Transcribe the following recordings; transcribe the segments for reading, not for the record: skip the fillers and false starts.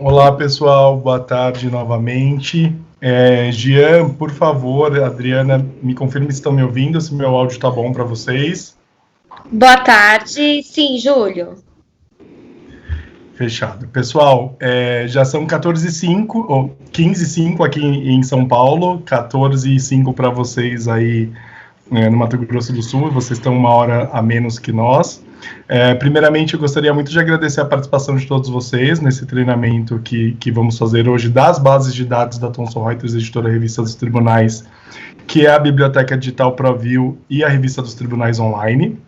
Olá, pessoal, boa tarde novamente. Jean, por favor, Adriana, me confirme se estão me ouvindo, se meu áudio está bom para vocês. Boa tarde. Sim, Júlio. Fechado. Pessoal, já são 14h05, ou 15h05 aqui em São Paulo, 14h05 para vocês aí no Mato Grosso do Sul, vocês estão uma hora a menos que nós. Primeiramente, eu gostaria muito de agradecer a participação de todos vocês nesse treinamento que vamos fazer hoje das bases de dados da Thomson Reuters, editora Revista dos Tribunais, que é a Biblioteca Digital ProView e a Revista dos Tribunais Online.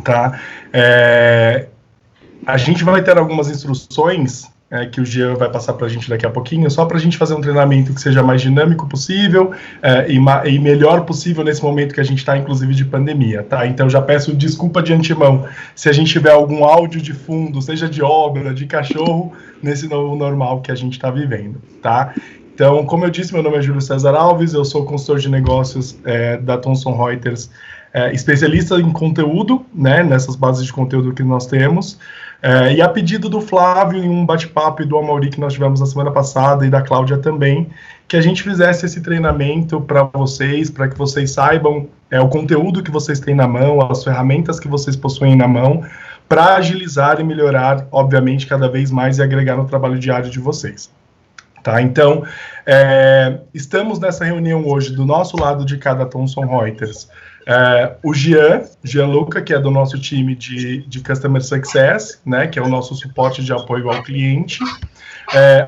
Tá? A gente vai ter algumas instruções que o Jean vai passar para a gente daqui a pouquinho, só para a gente fazer um treinamento que seja mais dinâmico possível e melhor possível nesse momento que a gente está, inclusive, de pandemia, tá? Então, já peço desculpa de antemão se a gente tiver algum áudio de fundo, seja de obra, de cachorro, nesse novo normal que a gente está vivendo, tá? Então, como eu disse, meu nome é Júlio César Alves, eu sou consultor de negócios da Thomson Reuters, especialista em conteúdo, né, nessas bases de conteúdo que nós temos, e a pedido do Flávio, em um bate-papo, e do Amaury que nós tivemos na semana passada, e da Cláudia também, que a gente fizesse esse treinamento para vocês, para que vocês saibam o conteúdo que vocês têm na mão, as ferramentas que vocês possuem na mão, para agilizar e melhorar, obviamente, cada vez mais e agregar no trabalho diário de vocês. Tá? Então, estamos nessa reunião hoje, do nosso lado de cada Thomson Reuters, o Gianluca, que é do nosso time de Customer Success, né, que é o nosso suporte de apoio ao cliente.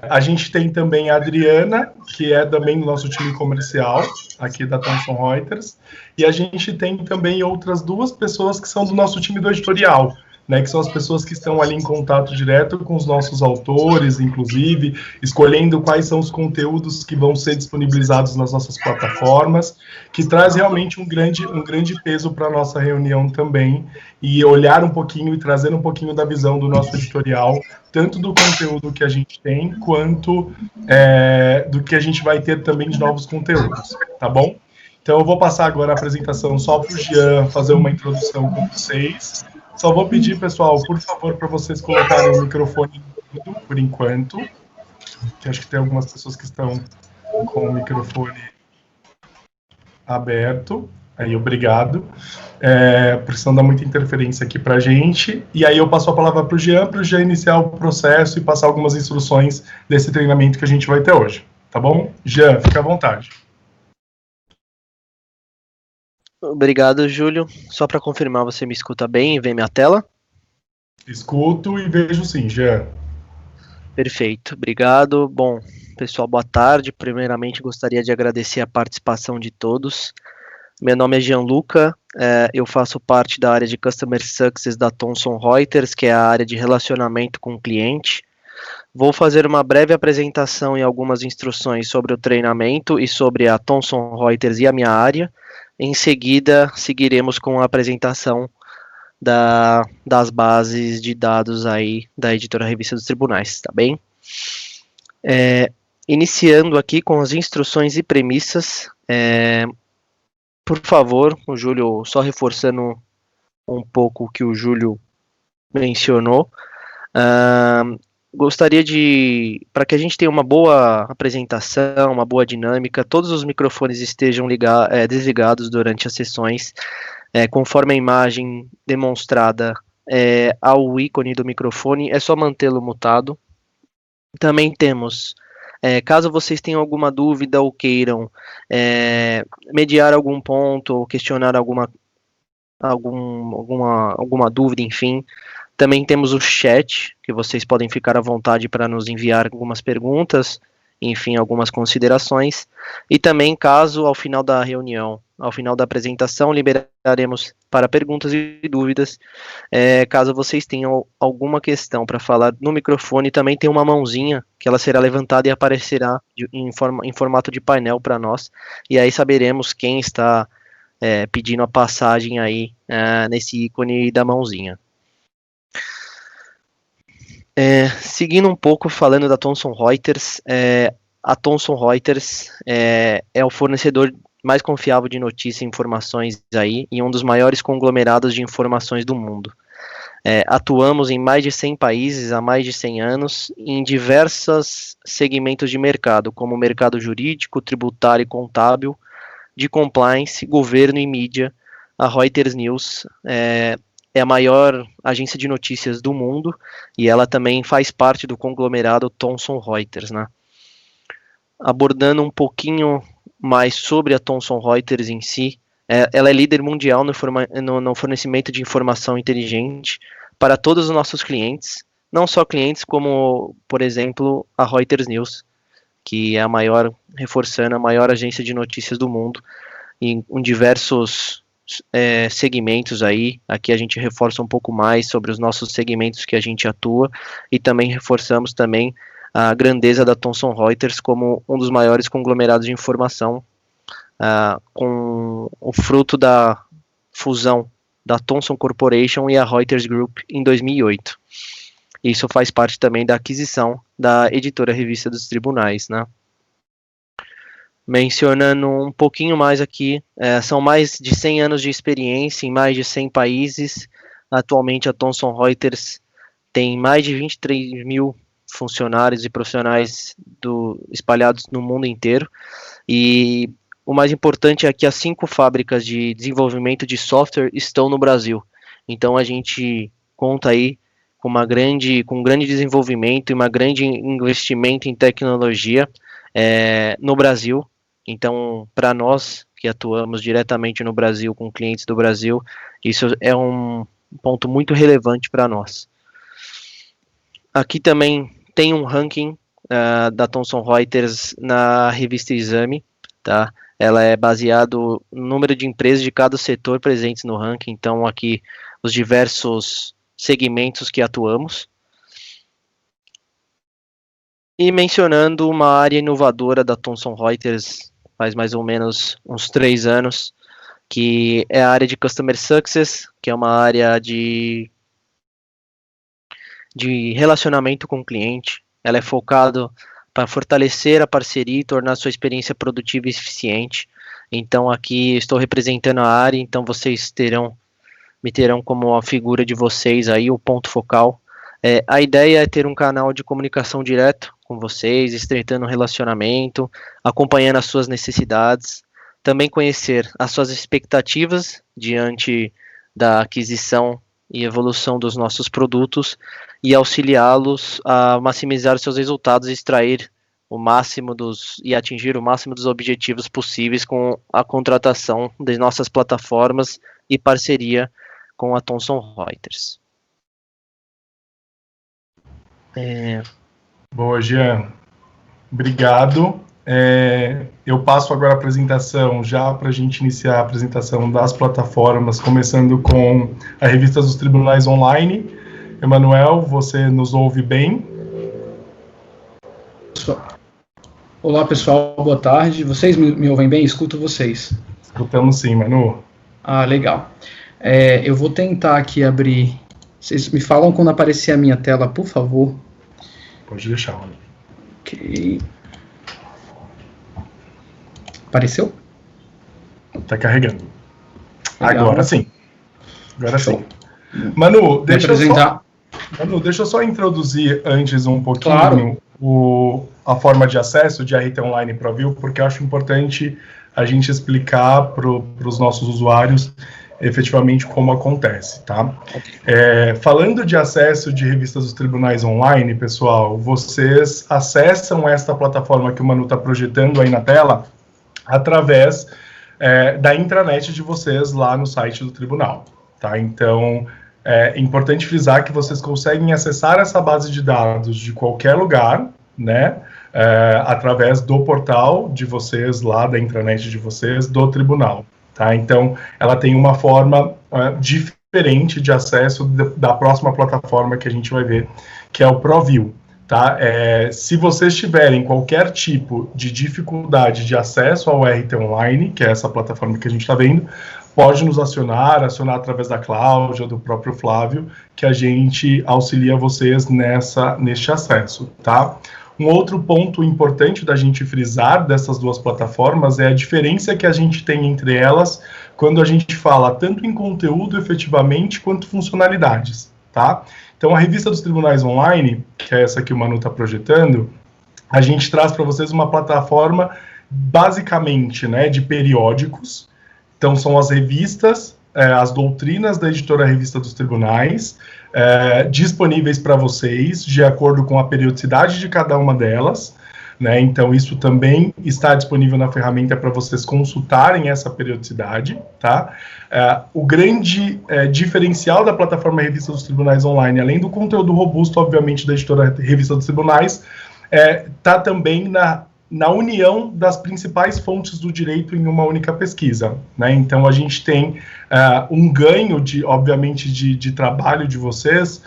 A gente tem também a Adriana, que é também do nosso time comercial, aqui da Thomson Reuters, e a gente tem também outras duas pessoas que são do nosso time do editorial, né, que são as pessoas que estão ali em contato direto com os nossos autores, inclusive, escolhendo quais são os conteúdos que vão ser disponibilizados nas nossas plataformas, que traz realmente um grande peso para a nossa reunião também, e olhar um pouquinho e trazer um pouquinho da visão do nosso editorial, tanto do conteúdo que a gente tem, quanto do que a gente vai ter também de novos conteúdos, tá bom? Então, eu vou passar agora a apresentação só para o Jean fazer uma introdução com vocês. Só vou pedir, pessoal, por favor, para vocês colocarem o microfone mudo, por enquanto, que acho que tem algumas pessoas que estão com o microfone aberto. Aí, obrigado. Porque senão dá muita interferência aqui para a gente. E aí eu passo a palavra para o Jean iniciar o processo e passar algumas instruções desse treinamento que a gente vai ter hoje. Tá bom? Jean, fica à vontade. Obrigado, Júlio. Só para confirmar, você me escuta bem e vê minha tela? Escuto e vejo sim, Jean. Perfeito, obrigado. Bom, pessoal, boa tarde. Primeiramente, gostaria de agradecer a participação de todos. Meu nome é Gianluca, eu faço parte da área de Customer Success da Thomson Reuters, que é a área de relacionamento com o cliente. Vou fazer uma breve apresentação e algumas instruções sobre o treinamento e sobre a Thomson Reuters e a minha área. Em seguida, seguiremos com a apresentação das bases de dados aí da editora Revista dos Tribunais, tá bem? Iniciando aqui com as instruções e premissas, por favor, o Júlio, só reforçando um pouco o que o Júlio mencionou, gostaria para que a gente tenha uma boa apresentação, uma boa dinâmica, todos os microfones estejam desligados durante as sessões, conforme a imagem demonstrada ao ícone do microfone, é só mantê-lo mutado. Também temos, caso vocês tenham alguma dúvida ou queiram mediar algum ponto ou questionar alguma dúvida, enfim, também temos o chat, que vocês podem ficar à vontade para nos enviar algumas perguntas, enfim, algumas considerações. E também, caso ao final da reunião, ao final da apresentação, liberaremos para perguntas e dúvidas. Caso vocês tenham alguma questão para falar no microfone, também tem uma mãozinha que ela será levantada e aparecerá em formato de painel para nós. E aí saberemos quem está pedindo a passagem aí nesse ícone da mãozinha. Seguindo um pouco, falando da Thomson Reuters, a Thomson Reuters é o fornecedor mais confiável de notícias e informações aí, e um dos maiores conglomerados de informações do mundo. Atuamos em mais de 100 países há mais de 100 anos, em diversos segmentos de mercado, como mercado jurídico, tributário e contábil, de compliance, governo e mídia. A Reuters News é a maior agência de notícias do mundo e ela também faz parte do conglomerado Thomson Reuters, né? Abordando um pouquinho mais sobre a Thomson Reuters em si, ela é líder mundial no fornecimento de informação inteligente para todos os nossos clientes, não só clientes como, por exemplo, a Reuters News, que é a maior, reforçando, a maior agência de notícias do mundo, em diversos segmentos aí. Aqui a gente reforça um pouco mais sobre os nossos segmentos que a gente atua, e também reforçamos também a grandeza da Thomson Reuters como um dos maiores conglomerados de informação, com o fruto da fusão da Thomson Corporation e a Reuters Group em 2008. Isso faz parte também da aquisição da editora Revista dos Tribunais, né? Mencionando um pouquinho mais aqui, são mais de 100 anos de experiência em mais de 100 países. Atualmente a Thomson Reuters tem mais de 23 mil funcionários e profissionais espalhados no mundo inteiro, e o mais importante é que as 5 fábricas de desenvolvimento de software estão no Brasil. Então a gente conta aí com um grande desenvolvimento e um grande investimento em tecnologia no Brasil. Então, para nós que atuamos diretamente no Brasil, com clientes do Brasil, isso é um ponto muito relevante para nós. Aqui também tem um ranking da Thomson Reuters na revista Exame, tá? Ela é baseado no número de empresas de cada setor presentes no ranking. Então, aqui os diversos segmentos que atuamos. E mencionando uma área inovadora da Thomson Reuters, faz mais ou menos uns 3 anos, que é a área de Customer Success, que é uma área de relacionamento com o cliente. Ela é focada para fortalecer a parceria e tornar sua experiência produtiva e eficiente. Então aqui estou representando a área, então vocês me terão como a figura de vocês aí, o ponto focal. A ideia é ter um canal de comunicação direto com vocês, estreitando o relacionamento, acompanhando as suas necessidades, também conhecer as suas expectativas diante da aquisição e evolução dos nossos produtos e auxiliá-los a maximizar seus resultados e extrair e atingir o máximo dos objetivos possíveis com a contratação das nossas plataformas e parceria com a Thomson Reuters. Boa, Jean. Obrigado. Eu passo agora a apresentação, já para a gente iniciar a apresentação das plataformas, começando com a Revista dos Tribunais Online. Emanuel, você nos ouve bem? Olá, pessoal, boa tarde. Vocês me ouvem bem? Escuto vocês. Escutamos sim, Manu. Legal. Eu vou tentar aqui abrir. Vocês me falam quando aparecer a minha tela, por favor. Pode deixar, Manu. Ok. Apareceu? Está carregando. Legal. Agora sim. Agora Show. sim. Manu, deixa eu só introduzir antes um pouquinho, claro, a forma de acesso de RT Online ProView, porque eu acho importante a gente explicar para os nossos usuários efetivamente como acontece, tá? Falando de acesso de revistas dos tribunais online, pessoal, vocês acessam esta plataforma que o Manu está projetando aí na tela através da intranet de vocês lá no site do tribunal, tá? Então, é importante frisar que vocês conseguem acessar essa base de dados de qualquer lugar, né? Através do portal de vocês lá, da intranet de vocês, do tribunal, tá? Então, ela tem uma forma diferente de acesso da próxima plataforma que a gente vai ver, que é o ProView, tá? Se vocês tiverem qualquer tipo de dificuldade de acesso ao RT Online, que é essa plataforma que a gente está vendo, pode nos acionar através da Cláudia, do próprio Flávio, que a gente auxilia vocês neste acesso, tá? Um outro ponto importante da gente frisar dessas duas plataformas é a diferença que a gente tem entre elas quando a gente fala tanto em conteúdo efetivamente quanto funcionalidades, tá? Então, a revista dos tribunais online, que é essa que o Manu está projetando, a gente traz para vocês uma plataforma basicamente, né, de periódicos. Então, são as revistas, as doutrinas da editora Revista dos Tribunais, disponíveis para vocês, de acordo com a periodicidade de cada uma delas, né? Então, isso também está disponível na ferramenta para vocês consultarem essa periodicidade, tá? O grande diferencial da plataforma Revista dos Tribunais Online, além do conteúdo robusto, obviamente, da editora Revista dos Tribunais, está também na união das principais fontes do direito em uma única pesquisa, né? Então, a gente tem um ganho, obviamente, de trabalho de vocês,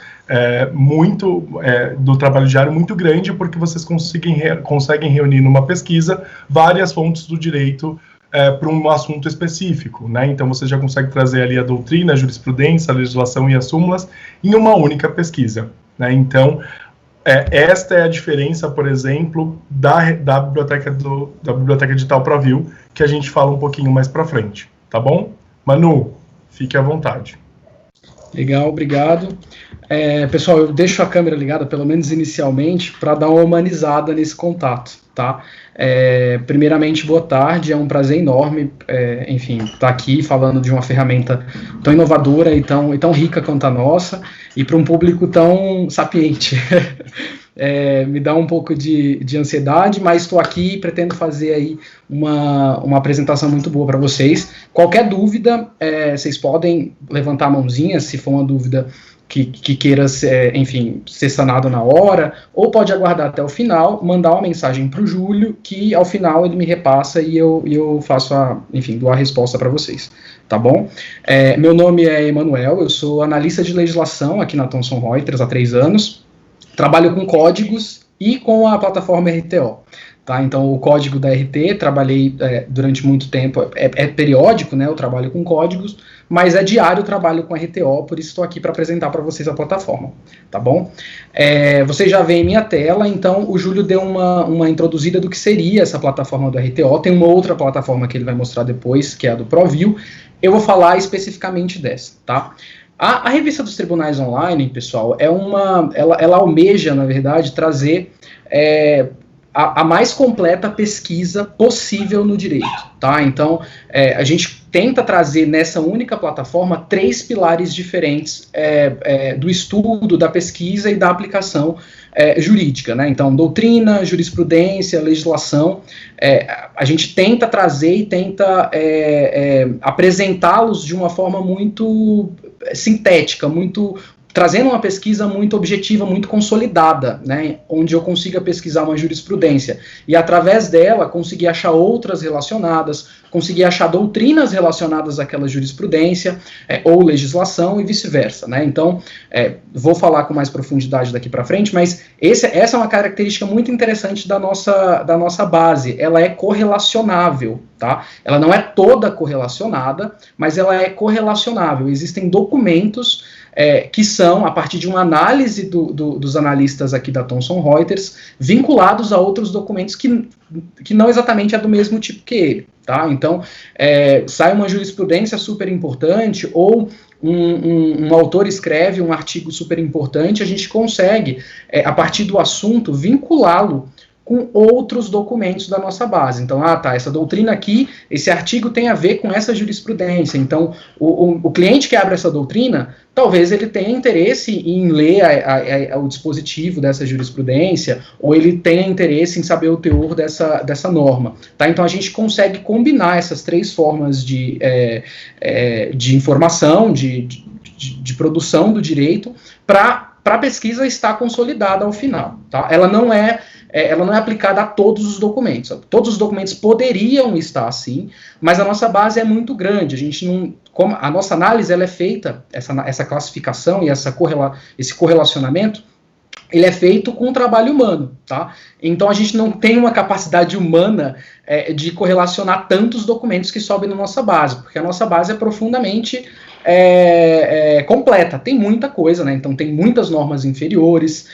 do trabalho diário muito grande, porque vocês conseguem reunir numa pesquisa várias fontes do direito para um assunto específico, né? Então, você já consegue trazer ali a doutrina, a jurisprudência, a legislação e as súmulas em uma única pesquisa, né? Então, esta é a diferença, por exemplo, da biblioteca digital ProView, que a gente fala um pouquinho mais para frente, tá bom? Manu, fique à vontade. Legal, obrigado. Pessoal, eu deixo a câmera ligada, pelo menos inicialmente, para dar uma humanizada nesse contato, tá? Primeiramente, boa tarde, é um prazer enorme, enfim, estar aqui falando de uma ferramenta tão inovadora e tão rica quanto a nossa, e para um público tão sapiente. Me dá um pouco de ansiedade, mas estou aqui e pretendo fazer aí uma apresentação muito boa para vocês. Qualquer dúvida, vocês podem levantar a mãozinha, se for uma dúvida que queira, enfim, ser sanado na hora, ou pode aguardar até o final, mandar uma mensagem para o Júlio, que ao final ele me repassa e eu faço dou a resposta para vocês, tá bom? Meu nome é Emanuel, eu sou analista de legislação aqui na Thomson Reuters há 3 anos, trabalho com códigos e com a plataforma RTO. Tá, então, o código da RT, trabalhei durante muito tempo, é periódico, né, eu trabalho com códigos, mas é diário o trabalho com a RTO, por isso estou aqui para apresentar para vocês a plataforma, tá bom? Vocês já veem minha tela, então o Júlio deu uma introduzida do que seria essa plataforma do RTO, tem uma outra plataforma que ele vai mostrar depois, que é a do ProView, eu vou falar especificamente dessa, tá? A revista dos tribunais online, pessoal, ela almeja, na verdade, trazer a mais completa pesquisa possível no direito, tá? Então, a gente tenta trazer nessa única plataforma 3 pilares diferentes do estudo, da pesquisa e da aplicação jurídica, né? Então, doutrina, jurisprudência, legislação, a gente tenta trazer e tenta apresentá-los de uma forma muito sintética, trazendo uma pesquisa muito objetiva, muito consolidada, né, onde eu consiga pesquisar uma jurisprudência e, através dela, conseguir achar outras relacionadas, conseguir achar doutrinas relacionadas àquela jurisprudência ou legislação e vice-versa, né. Então, vou falar com mais profundidade daqui para frente, mas essa é uma característica muito interessante da nossa base, ela é correlacionável, tá? Ela não é toda correlacionada, mas ela é correlacionável, existem documentos que são, a partir de uma análise dos analistas aqui da Thomson Reuters, vinculados a outros documentos que não exatamente é do mesmo tipo que ele, tá? Então, sai uma jurisprudência super importante, ou um autor escreve um artigo super importante, a gente consegue, a partir do assunto, vinculá-lo com outros documentos da nossa base. Então, essa doutrina aqui, esse artigo tem a ver com essa jurisprudência. Então, o cliente que abre essa doutrina, talvez ele tenha interesse em ler o dispositivo dessa jurisprudência, ou ele tenha interesse em saber o teor dessa norma. Tá? Então, a gente consegue combinar essas 3 formas de informação, de produção do direito, para a pesquisa estar consolidada ao final. Tá? Ela não é aplicada a todos os documentos. Todos os documentos poderiam estar assim, mas a nossa base é muito grande. A gente não, a nossa análise ela é feita, essa classificação e esse correlacionamento, ele é feito com o trabalho humano, tá? Então a gente não tem uma capacidade humana de correlacionar tantos documentos que sobem na nossa base, porque a nossa base é profundamente completa, tem muita coisa, né? Então tem muitas normas inferiores,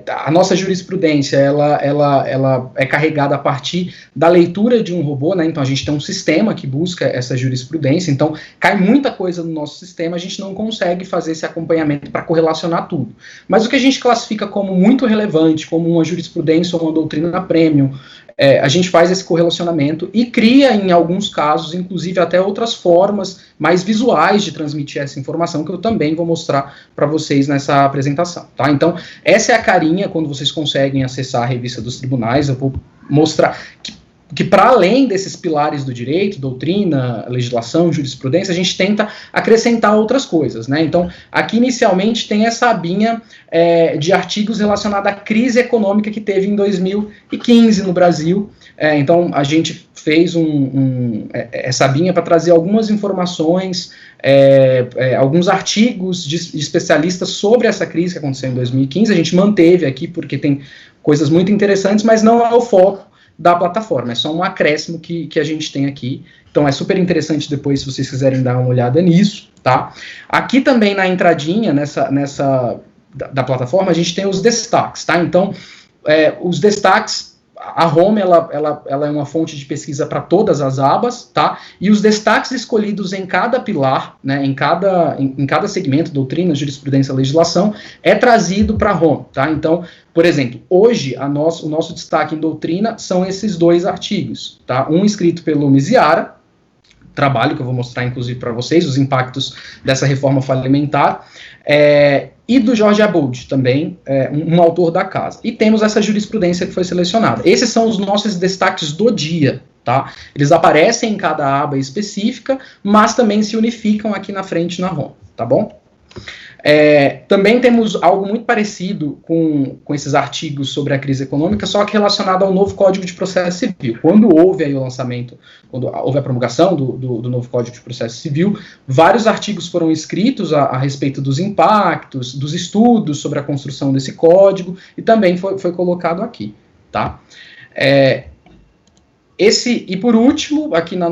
a nossa jurisprudência ela é carregada a partir da leitura de um robô, né? Então a gente tem um sistema que busca essa jurisprudência, então cai muita coisa no nosso sistema, a gente não consegue fazer esse acompanhamento para correlacionar tudo. Mas o que a gente classifica como muito relevante, como uma jurisprudência ou uma doutrina premium, a gente faz esse correlacionamento e cria, em alguns casos, inclusive até outras formas mais visuais de transmitir essa informação, que eu também vou mostrar para vocês nessa apresentação, tá? Então, essa é a carinha quando vocês conseguem acessar a revista dos tribunais. Eu vou mostrar que para além desses pilares do direito, doutrina, legislação, jurisprudência, a gente tenta acrescentar outras coisas, né? Então, aqui inicialmente tem essa abinha de artigos relacionados à crise econômica que teve em 2015 no Brasil. Então, a gente fez essa abinha para trazer algumas informações, alguns artigos de especialistas sobre essa crise que aconteceu em 2015. A gente manteve aqui porque tem coisas muito interessantes, mas não é o foco da plataforma, é só um acréscimo que a gente tem aqui. Então é super interessante depois, se vocês quiserem dar uma olhada nisso, tá? Aqui também na entradinha, da plataforma, a gente tem os destaques, tá? Então, os destaques, a Home, ela é uma fonte de pesquisa para todas as abas, tá? E os destaques escolhidos em cada pilar, né, em cada segmento, doutrina, jurisprudência, legislação, é trazido para a Home, tá? Então, por exemplo, hoje, o nosso destaque em doutrina são esses 2 artigos, tá? Um escrito pelo Miziara, trabalho que eu vou mostrar, inclusive, para vocês, os impactos dessa reforma falimentar, e do Jorge Aboud, também, um autor da casa. E temos essa jurisprudência que foi selecionada. Esses são os nossos destaques do dia, tá? Eles aparecem em cada aba específica, mas também se unificam aqui na frente na Home, tá bom? Também temos algo muito parecido com esses artigos sobre a crise econômica, só que relacionado ao novo Código de Processo Civil. Quando houve aí o lançamento, quando houve a promulgação do novo Código de Processo Civil, vários artigos foram escritos a respeito dos impactos, dos estudos sobre a construção desse código, e também foi colocado aqui, tá? E por último, aqui nas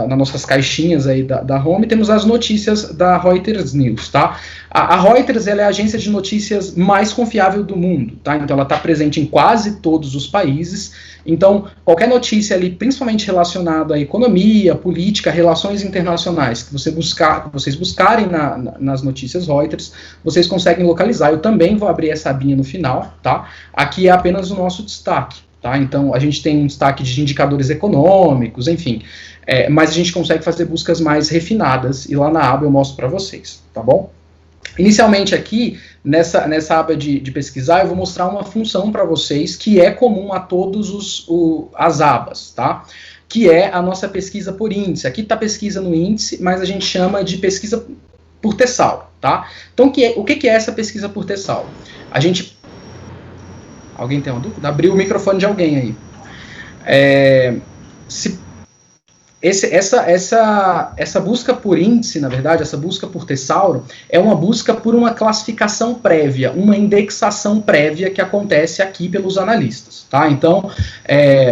nossas caixinhas aí da Home, temos as notícias da Reuters News, tá? A Reuters, ela é a agência de notícias mais confiável do mundo, tá? Então ela está presente em quase todos os países. Então, qualquer notícia ali, principalmente relacionada à economia, política, relações internacionais, que vocês buscarem nas notícias Reuters, vocês conseguem localizar. Eu também vou abrir essa abinha no final, tá? Aqui é apenas o nosso destaque. Tá? Então, a gente tem um destaque de indicadores econômicos, enfim, mas a gente consegue fazer buscas mais refinadas, e lá na aba eu mostro para vocês, tá bom? Inicialmente aqui, nessa aba de pesquisar, eu vou mostrar uma função para vocês que é comum a todas as abas, tá? Que é a nossa pesquisa por índice. Aqui está pesquisa no índice, mas a gente chama de pesquisa por Tesauro, tá? Então, o que é essa pesquisa por Tesauro? Alguém tem uma dúvida? Abriu o microfone de alguém aí. Essa busca por índice, na verdade, essa busca por Tesauro, é uma busca por uma classificação prévia, uma indexação prévia que acontece aqui pelos analistas, tá? Então,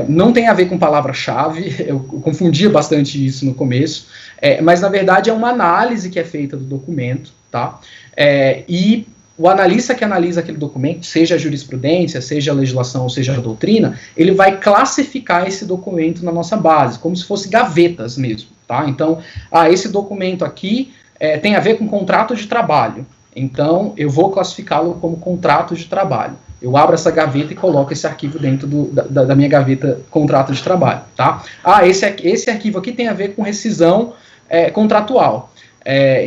não tem a ver com palavra-chave, eu confundia bastante isso no começo, mas, na verdade, é uma análise que é feita do documento, tá? E o analista que analisa aquele documento, seja a jurisprudência, seja a legislação, ou seja a doutrina, ele vai classificar esse documento na nossa base, como se fosse gavetas mesmo, tá? Então, esse documento aqui tem a ver com contrato de trabalho, então eu vou classificá-lo como contrato de trabalho. Eu abro essa gaveta e coloco esse arquivo dentro da minha gaveta contrato de trabalho, tá? Esse arquivo aqui tem a ver com rescisão contratual.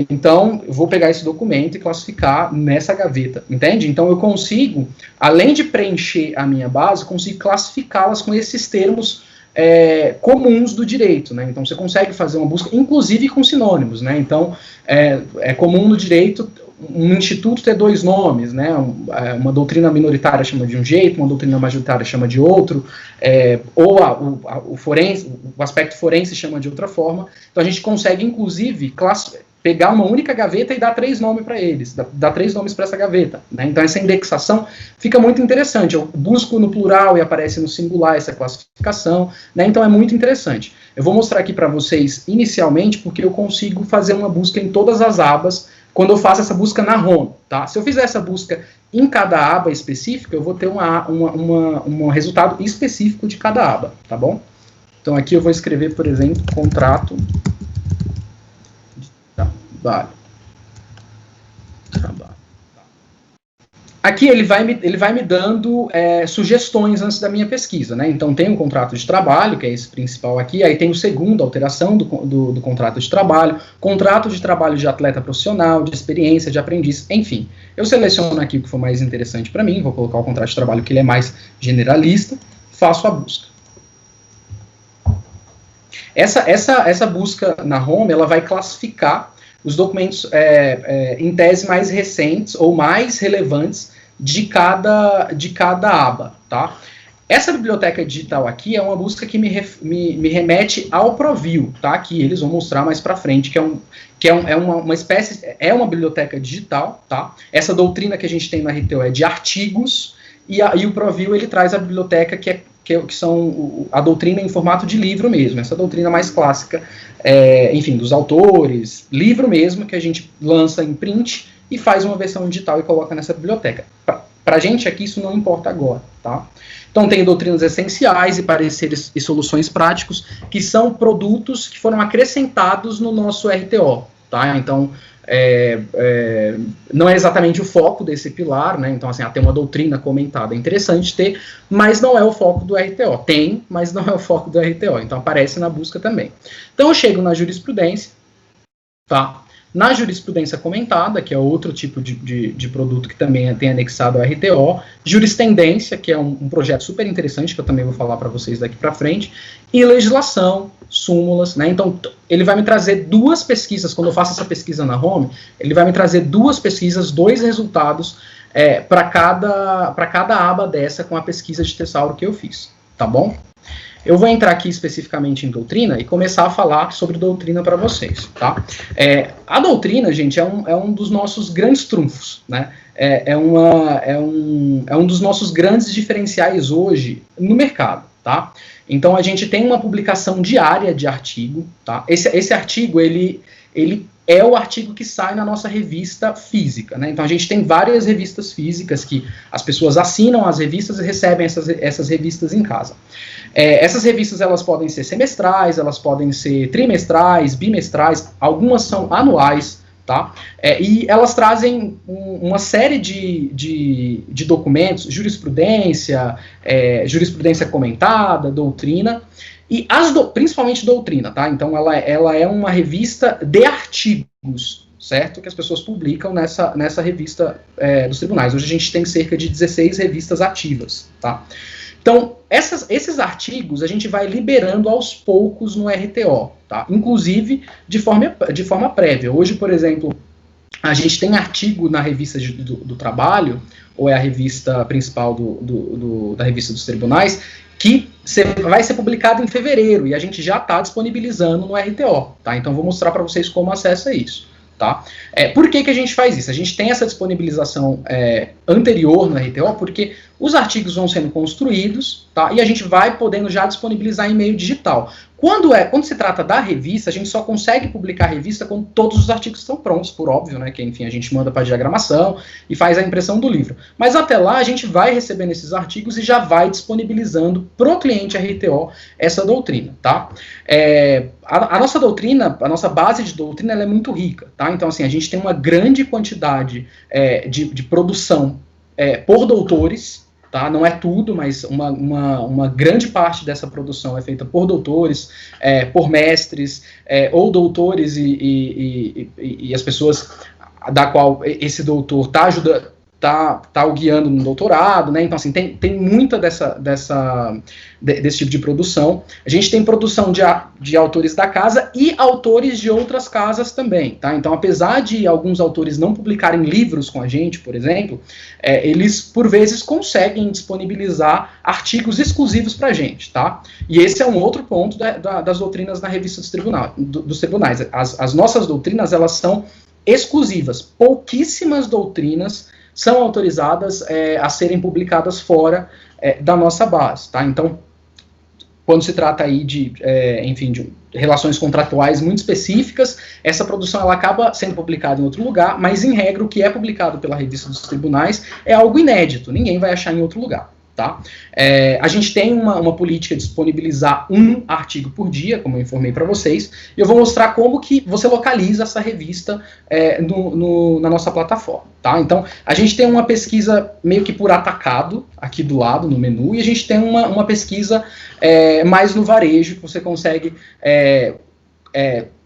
Então, eu vou pegar esse documento e classificar nessa gaveta, entende? Então, eu consigo, além de preencher a minha base, consigo classificá-las com esses termos comuns do direito, né? Então, você consegue fazer uma busca, inclusive com sinônimos, né? Então, é comum no direito um instituto ter 2 nomes, né? Uma doutrina minoritária chama de um jeito, uma doutrina majoritária chama de outro, ou o aspecto forense chama de outra forma. Então, a gente consegue, inclusive, pegar uma única gaveta e dar 3 nomes para eles, dar 3 nomes para essa gaveta, né? Então essa indexação fica muito interessante. Eu busco no plural e aparece no singular essa classificação, né? Então é muito interessante. Eu vou mostrar aqui para vocês inicialmente porque eu consigo fazer uma busca em todas as abas quando eu faço essa busca na home, tá? Se eu fizer essa busca em cada aba específica, eu vou ter um resultado específico de cada aba, tá bom? Então aqui eu vou escrever, por exemplo, contrato de trabalho. Aqui ele vai me dando sugestões antes da minha pesquisa, né? Então tem o contrato de trabalho, que é esse principal aqui, aí tem o segundo, alteração do contrato de trabalho de atleta profissional, de experiência, de aprendiz, enfim. Eu seleciono aqui o que for mais interessante para mim, vou colocar o contrato de trabalho que ele é mais generalista, faço a busca. Essa busca na home, ela vai classificar os documentos em tese mais recentes ou mais relevantes de cada aba, tá? Essa biblioteca digital aqui é uma busca que me remete ao ProView, tá? Que eles vão mostrar mais para frente, que é uma espécie, é uma biblioteca digital, tá? Essa doutrina que a gente tem no RTO é de artigos, e o ProView ele traz a biblioteca que são a doutrina em formato de livro mesmo, essa doutrina mais clássica, enfim, dos autores, livro mesmo, que a gente lança em print e faz uma versão digital e coloca nessa biblioteca. Pra gente aqui isso não importa agora, tá? Então tem doutrinas essenciais e pareceres e soluções práticos, que são produtos que foram acrescentados no nosso RTO, tá? Então, não é exatamente o foco desse pilar, né? Então, assim, tem uma doutrina comentada, é interessante ter, mas não é o foco do RTO. Tem, mas não é o foco do RTO, então aparece na busca também. Então, eu chego na jurisprudência, tá? Na jurisprudência comentada, que é outro tipo de produto que também tem anexado ao RTO, jurisprudência, que é um projeto super interessante, que eu também vou falar para vocês daqui para frente, e legislação, súmulas, né? Então, ele vai me trazer 2 pesquisas, quando eu faço essa pesquisa na home, ele vai me trazer 2 pesquisas, 2 resultados para cada aba dessa com a pesquisa de tesauro que eu fiz, tá bom? Eu vou entrar aqui especificamente em doutrina e começar a falar sobre doutrina para vocês, tá? A doutrina, gente, é um dos nossos grandes trunfos, né? É um dos nossos grandes diferenciais hoje no mercado, tá? Então, a gente tem uma publicação diária de artigo, tá? Esse artigo, ele é o artigo que sai na nossa revista física, né? Então, a gente tem várias revistas físicas que as pessoas assinam as revistas e recebem essas revistas em casa. Essas revistas, elas podem ser semestrais, elas podem ser trimestrais, bimestrais, algumas são anuais, tá? E elas trazem uma série de documentos, jurisprudência, jurisprudência comentada, doutrina, e principalmente doutrina, tá? Então, ela é uma revista de artigos, certo? Que as pessoas publicam nessa revista dos tribunais. Hoje a gente tem cerca de 16 revistas ativas, tá? Então, esses artigos a gente vai liberando aos poucos no RTO, tá? Inclusive de forma prévia. Hoje, por exemplo, a gente tem artigo na revista do trabalho, ou é a revista principal da revista dos tribunais, que vai ser publicado em fevereiro, e a gente já está disponibilizando no RTO, tá? Então, vou mostrar para vocês como acessa isso, tá? Por que a gente faz isso? A gente tem essa disponibilização anterior no RTO, porque os artigos vão sendo construídos, tá? E a gente vai podendo já disponibilizar em meio digital. Quando se trata da revista, a gente só consegue publicar a revista quando todos os artigos estão prontos, por óbvio, né? Que, enfim, a gente manda para diagramação e faz a impressão do livro. Mas até lá, a gente vai recebendo esses artigos e já vai disponibilizando pro cliente RTO essa doutrina, tá? A nossa doutrina, a nossa base de doutrina, ela é muito rica, tá? Então, assim, a gente tem uma grande quantidade de produção por doutores, tá? Não é tudo, mas uma grande parte dessa produção é feita por doutores, por mestres, ou doutores e as pessoas da qual esse doutor está tá o guiando no doutorado, né? Então, assim, tem muita desse tipo de produção. A gente tem produção de autores da casa e autores de outras casas também, tá? Então, apesar de alguns autores não publicarem livros com a gente, por exemplo, eles, por vezes, conseguem disponibilizar artigos exclusivos para a gente, tá? E esse é um outro ponto das doutrinas na revista dos tribunais. As nossas doutrinas, elas são exclusivas. Pouquíssimas doutrinas são autorizadas a serem publicadas fora da nossa base, tá? Então, quando se trata aí de relações contratuais muito específicas, essa produção ela acaba sendo publicada em outro lugar, mas, em regra, o que é publicado pela revista dos tribunais é algo inédito, ninguém vai achar em outro lugar. Tá? A gente tem uma política de disponibilizar um artigo por dia, como eu informei para vocês, e eu vou mostrar como que você localiza essa revista na nossa plataforma. Tá? Então, a gente tem uma pesquisa meio que por atacado, aqui do lado, no menu, e a gente tem uma pesquisa mais no varejo, que você consegue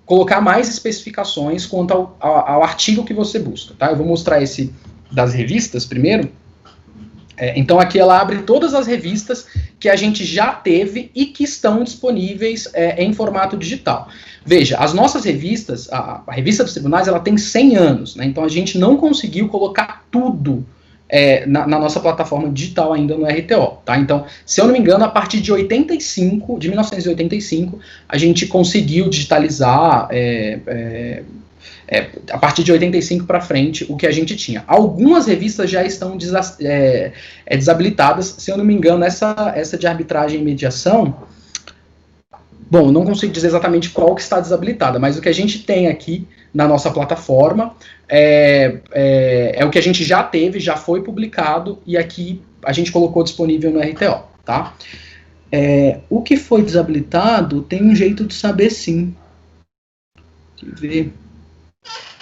colocar mais especificações quanto ao artigo que você busca. Tá? Eu vou mostrar esse das revistas primeiro. Então aqui ela abre todas as revistas que a gente já teve e que estão disponíveis em formato digital. Veja, as nossas revistas, a revista dos tribunais, ela tem 100 anos, né? Então a gente não conseguiu colocar tudo na nossa plataforma digital ainda no RTO, tá? Então, se eu não me engano, a partir de 1985, a gente conseguiu digitalizar a partir de 85 para frente, o que a gente tinha. Algumas revistas já estão desabilitadas, se eu não me engano, essa de arbitragem e mediação, bom, não consigo dizer exatamente qual que está desabilitada, mas o que a gente tem aqui na nossa plataforma é o que a gente já teve, já foi publicado, e aqui a gente colocou disponível no RTO, tá? O que foi desabilitado tem um jeito de saber, sim. Deixa eu ver.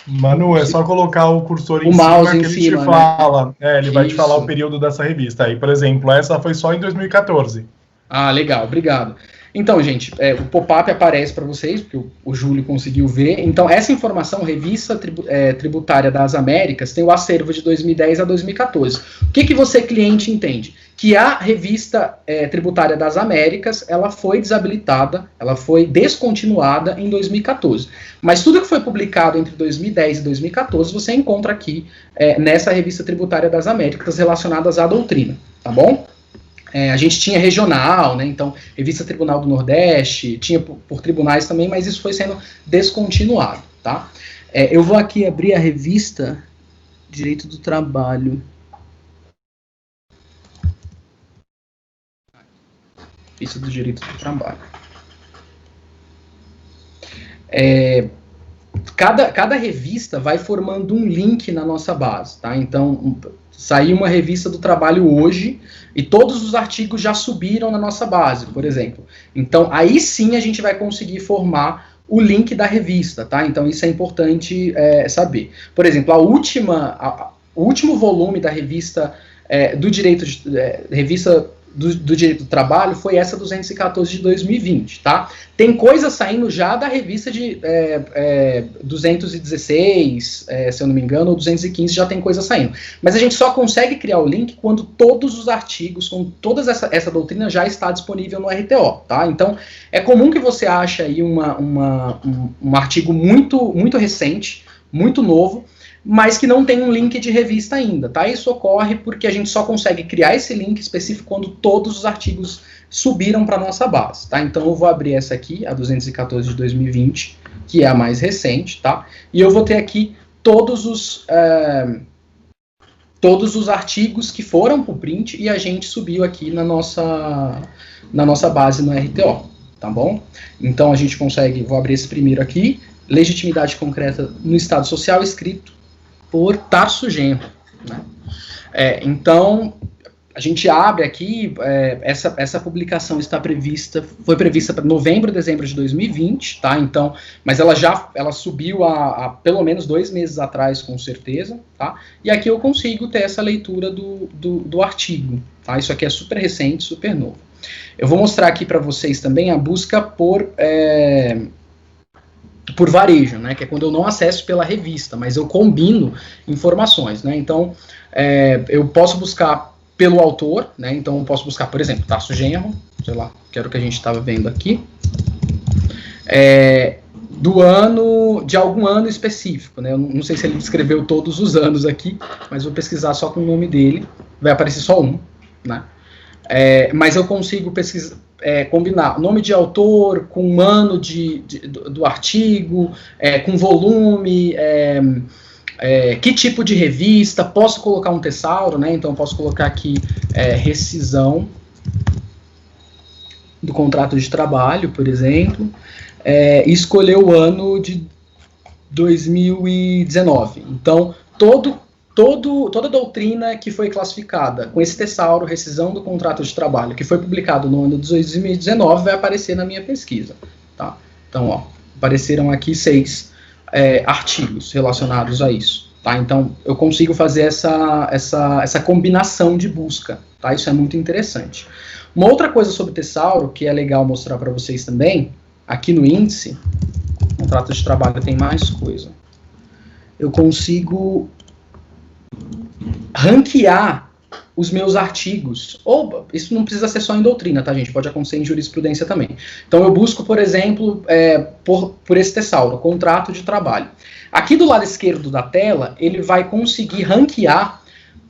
Manu, é só colocar o cursor em mouse cima em que ele cima, te fala. Ele vai te Isso. falar o período dessa revista. Aí, por exemplo, essa foi só em 2014. Ah, legal, obrigado. Então, gente, o pop-up aparece para vocês, porque o Júlio conseguiu ver. Então, essa informação, Revista Tributária das Américas, tem o acervo de 2010 a 2014. O que você, cliente, entende? Que a Revista Tributária das Américas, ela foi desabilitada, ela foi descontinuada em 2014. Mas tudo que foi publicado entre 2010 e 2014, você encontra aqui nessa Revista Tributária das Américas, relacionadas à doutrina, tá bom? A gente tinha regional, né, então, Revista Tribunal do Nordeste, tinha por tribunais também, mas isso foi sendo descontinuado, tá? Eu vou aqui abrir a revista Direito do Trabalho. Revista do Direito do Trabalho. Cada revista vai formando um link na nossa base, tá? Então, saiu uma revista do trabalho hoje e todos os artigos já subiram na nossa base, por exemplo. Então, aí sim a gente vai conseguir formar o link da revista, tá? Então, isso é importante saber. Por exemplo, o último volume da revista do Direito do Direito do Trabalho foi essa 214 de 2020, tá? Tem coisa saindo já da revista de 216, se eu não me engano, ou 215 já tem coisa saindo. Mas a gente só consegue criar o link quando todos os artigos, com toda essa doutrina já está disponível no RTO, tá? Então, é comum que você ache aí um artigo muito recente, muito novo, mas que não tem um link de revista ainda, tá? Isso ocorre porque a gente só consegue criar esse link específico quando todos os artigos subiram para nossa base, tá? Então eu vou abrir essa aqui, a 214 de 2020, que é a mais recente, tá? E eu vou ter aqui todos os artigos que foram para o print e a gente subiu aqui na nossa base no RTO, tá bom? Então a gente consegue, vou abrir esse primeiro aqui, legitimidade concreta no Estado Social, escrito por Tarso Genro, né? Então, a gente abre aqui, essa publicação foi prevista para novembro, dezembro de 2020, tá? Então, mas ela subiu há pelo menos 2 meses atrás, com certeza, tá? E aqui eu consigo ter essa leitura do artigo, tá? Isso aqui é super recente, super novo. Eu vou mostrar aqui para vocês também a busca por por varejo, né, que é quando eu não acesso pela revista, mas eu combino informações, né, então eu posso buscar pelo autor, né, então eu posso buscar, por exemplo, Tasso Genro, sei lá, que era o que a gente estava vendo aqui, de algum ano específico, né, eu não sei se ele descreveu todos os anos aqui, mas vou pesquisar só com o nome dele, vai aparecer só um, né, mas eu consigo pesquisar, combinar nome de autor com ano do artigo, com volume, que tipo de revista, posso colocar um tesauro, né? Então eu posso colocar aqui rescisão do contrato de trabalho, por exemplo, e escolher o ano de 2019. Então, toda doutrina que foi classificada com esse tesauro, rescisão do contrato de trabalho, que foi publicado no ano de 2019, vai aparecer na minha pesquisa. Tá? Então, ó, apareceram aqui 6 artigos relacionados a isso. Tá? Então, eu consigo fazer essa combinação de busca. Tá? Isso é muito interessante. Uma outra coisa sobre o tesauro, que é legal mostrar para vocês também, aqui no índice, contrato de trabalho tem mais coisa. Eu consigo ranquear os meus artigos, ou isso não precisa ser só em doutrina, tá, gente? Pode acontecer em jurisprudência também. Então eu busco, por exemplo, por esse tesauro, contrato de trabalho. Aqui do lado esquerdo da tela, ele vai conseguir ranquear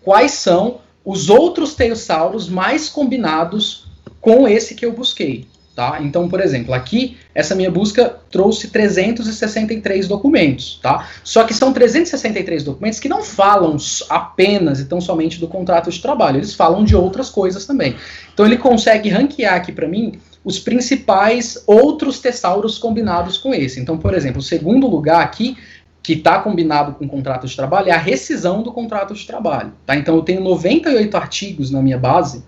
quais são os outros tesauros mais combinados com esse que eu busquei. Tá? Então, por exemplo, aqui, essa minha busca trouxe 363 documentos, tá? Só que são 363 documentos que não falam apenas e tão somente do contrato de trabalho, eles falam de outras coisas também. Então, ele consegue ranquear aqui para mim os principais outros tesauros combinados com esse. Então, por exemplo, o segundo lugar aqui, que está combinado com o contrato de trabalho, é a rescisão do contrato de trabalho, tá? Então, eu tenho 98 artigos na minha base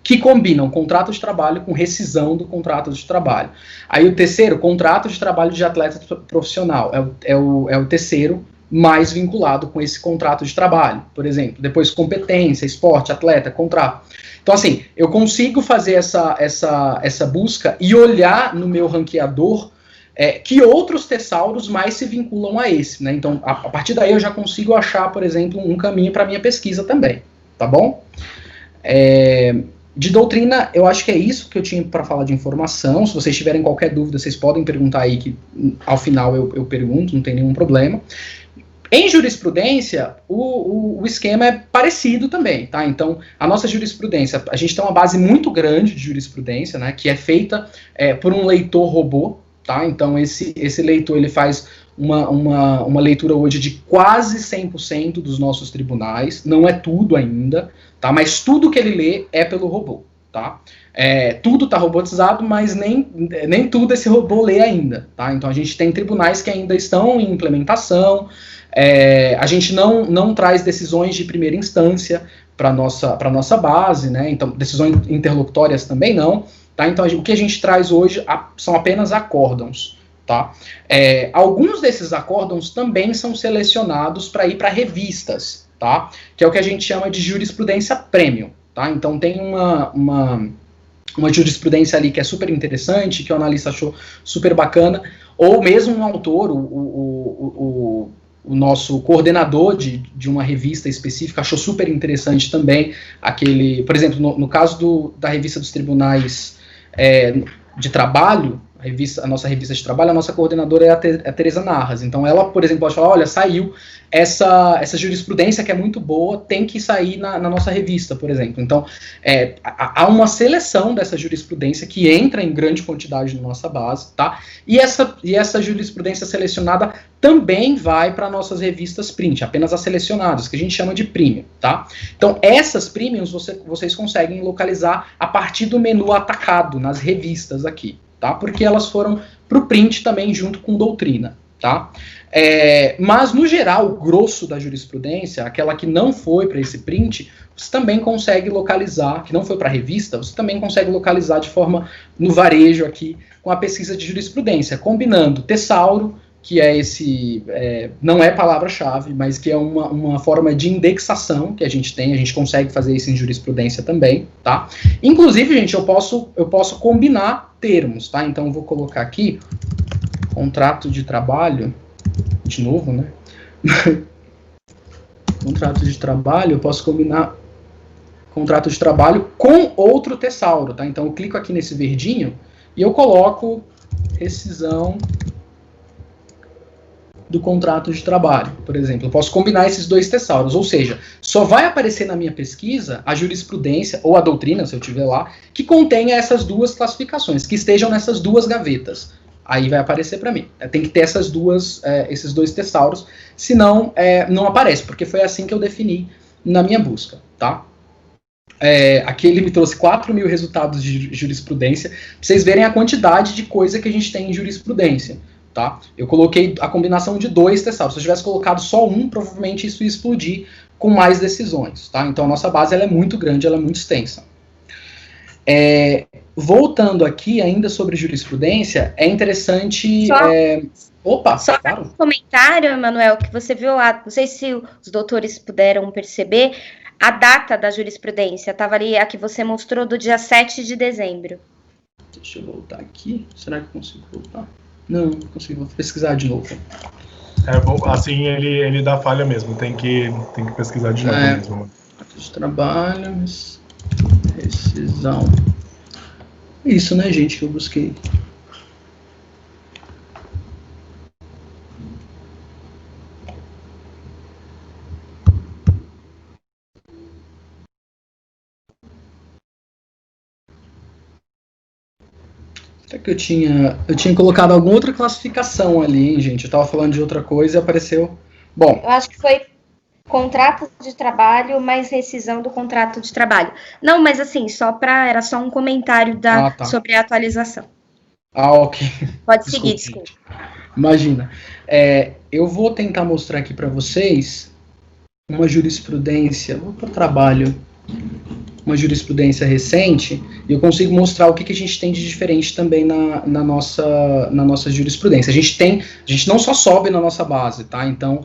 que combinam contrato de trabalho com rescisão do contrato de trabalho. Aí o terceiro, contrato de trabalho de atleta profissional, é o terceiro mais vinculado com esse contrato de trabalho, por exemplo. Depois competência, esporte, atleta, contrato. Então assim, eu consigo fazer essa busca e olhar no meu ranqueador que outros tesauros mais se vinculam a esse, né? Então a partir daí eu já consigo achar, por exemplo, um caminho para minha pesquisa também, tá bom? De doutrina, eu acho que é isso que eu tinha para falar de informação. Se vocês tiverem qualquer dúvida, vocês podem perguntar aí, que ao final eu pergunto, não tem nenhum problema. Em jurisprudência, o esquema é parecido também, tá? Então, a nossa jurisprudência, a gente tem uma base muito grande de jurisprudência, né, que é feita por um leitor robô, tá? Então, esse leitor, ele faz uma leitura hoje de quase 100% dos nossos tribunais, não é tudo ainda, tá? Mas tudo que ele lê é pelo robô, tá? Tudo está robotizado, mas nem tudo esse robô lê ainda, tá? Então a gente tem tribunais que ainda estão em implementação, a gente não traz decisões de primeira instância para nossa base, né? Então decisões interlocutórias também não, tá? Então o que a gente traz hoje são apenas acórdãos. Tá? Alguns desses acórdãos também são selecionados para ir para revistas, tá? Que é o que a gente chama de jurisprudência premium. Tá? Então tem uma jurisprudência ali que é super interessante, que o analista achou super bacana, ou mesmo um autor, o nosso coordenador de uma revista específica achou super interessante também, por exemplo, no caso da revista dos tribunais de trabalho, a nossa revista de trabalho, a nossa coordenadora é a Tereza Narras. Então ela, por exemplo, pode falar, olha, saiu essa jurisprudência que é muito boa, tem que sair na nossa revista, por exemplo. Então há uma seleção dessa jurisprudência que entra em grande quantidade na nossa base, tá? E essa jurisprudência selecionada também vai para nossas revistas print, apenas as selecionadas, que a gente chama de premium, tá? Então essas premiums vocês conseguem localizar a partir do menu atacado nas revistas aqui. Tá? Porque elas foram para o print também junto com doutrina. Tá? Mas, no geral, o grosso da jurisprudência, aquela que não foi para esse print, você também consegue localizar, que não foi para a revista, você também consegue localizar de forma no varejo aqui, com a pesquisa de jurisprudência, combinando tesauro, que é não é palavra-chave, mas que é uma forma de indexação que a gente tem, a gente consegue fazer isso em jurisprudência também, tá? Inclusive, gente, eu posso combinar termos, tá? Então, eu vou colocar aqui contrato de trabalho, de novo, né? Contrato de trabalho, eu posso combinar contrato de trabalho com outro tesauro, tá? Então eu clico aqui nesse verdinho e eu coloco rescisão do contrato de trabalho, por exemplo. Eu posso combinar esses dois tesauros, ou seja, só vai aparecer na minha pesquisa a jurisprudência ou a doutrina, se eu tiver lá, que contenha essas duas classificações, que estejam nessas duas gavetas. Aí vai aparecer para mim. Tem que ter esses dois tesauros, senão não aparece, porque foi assim que eu defini na minha busca, tá? Aqui ele me trouxe 4.000 resultados de jurisprudência, para vocês verem a quantidade de coisa que a gente tem em jurisprudência, tá? Eu coloquei a combinação de dois tesauros. Se eu tivesse colocado só um, provavelmente isso ia explodir com mais decisões, tá? Então a nossa base ela é muito grande, ela é muito extensa. Voltando aqui ainda sobre jurisprudência, é interessante... Só claro. Um comentário, Emanuel, que você viu lá, não sei se os doutores puderam perceber, a data da jurisprudência estava ali, a que você mostrou, do dia 7 de dezembro. Deixa eu voltar aqui. Será que eu consigo voltar? Não consigo. Vou pesquisar de novo. Assim ele dá falha mesmo. Tem que pesquisar de novo mesmo. De trabalho, rescisão. Isso, né, gente, que eu busquei. Até que eu tinha colocado alguma outra classificação ali, hein, gente? Eu tava falando de outra coisa e apareceu... Bom... Eu acho que foi contrato de trabalho mais rescisão do contrato de trabalho. Não, mas assim, era só um comentário sobre a atualização. Ok. Pode seguir, desculpa. Imagina. Eu vou tentar mostrar aqui para vocês uma jurisprudência... Vou para o trabalho... Uma jurisprudência recente, e eu consigo mostrar o que a gente tem de diferente também na nossa jurisprudência. A gente não só sobe na nossa base, tá? Então,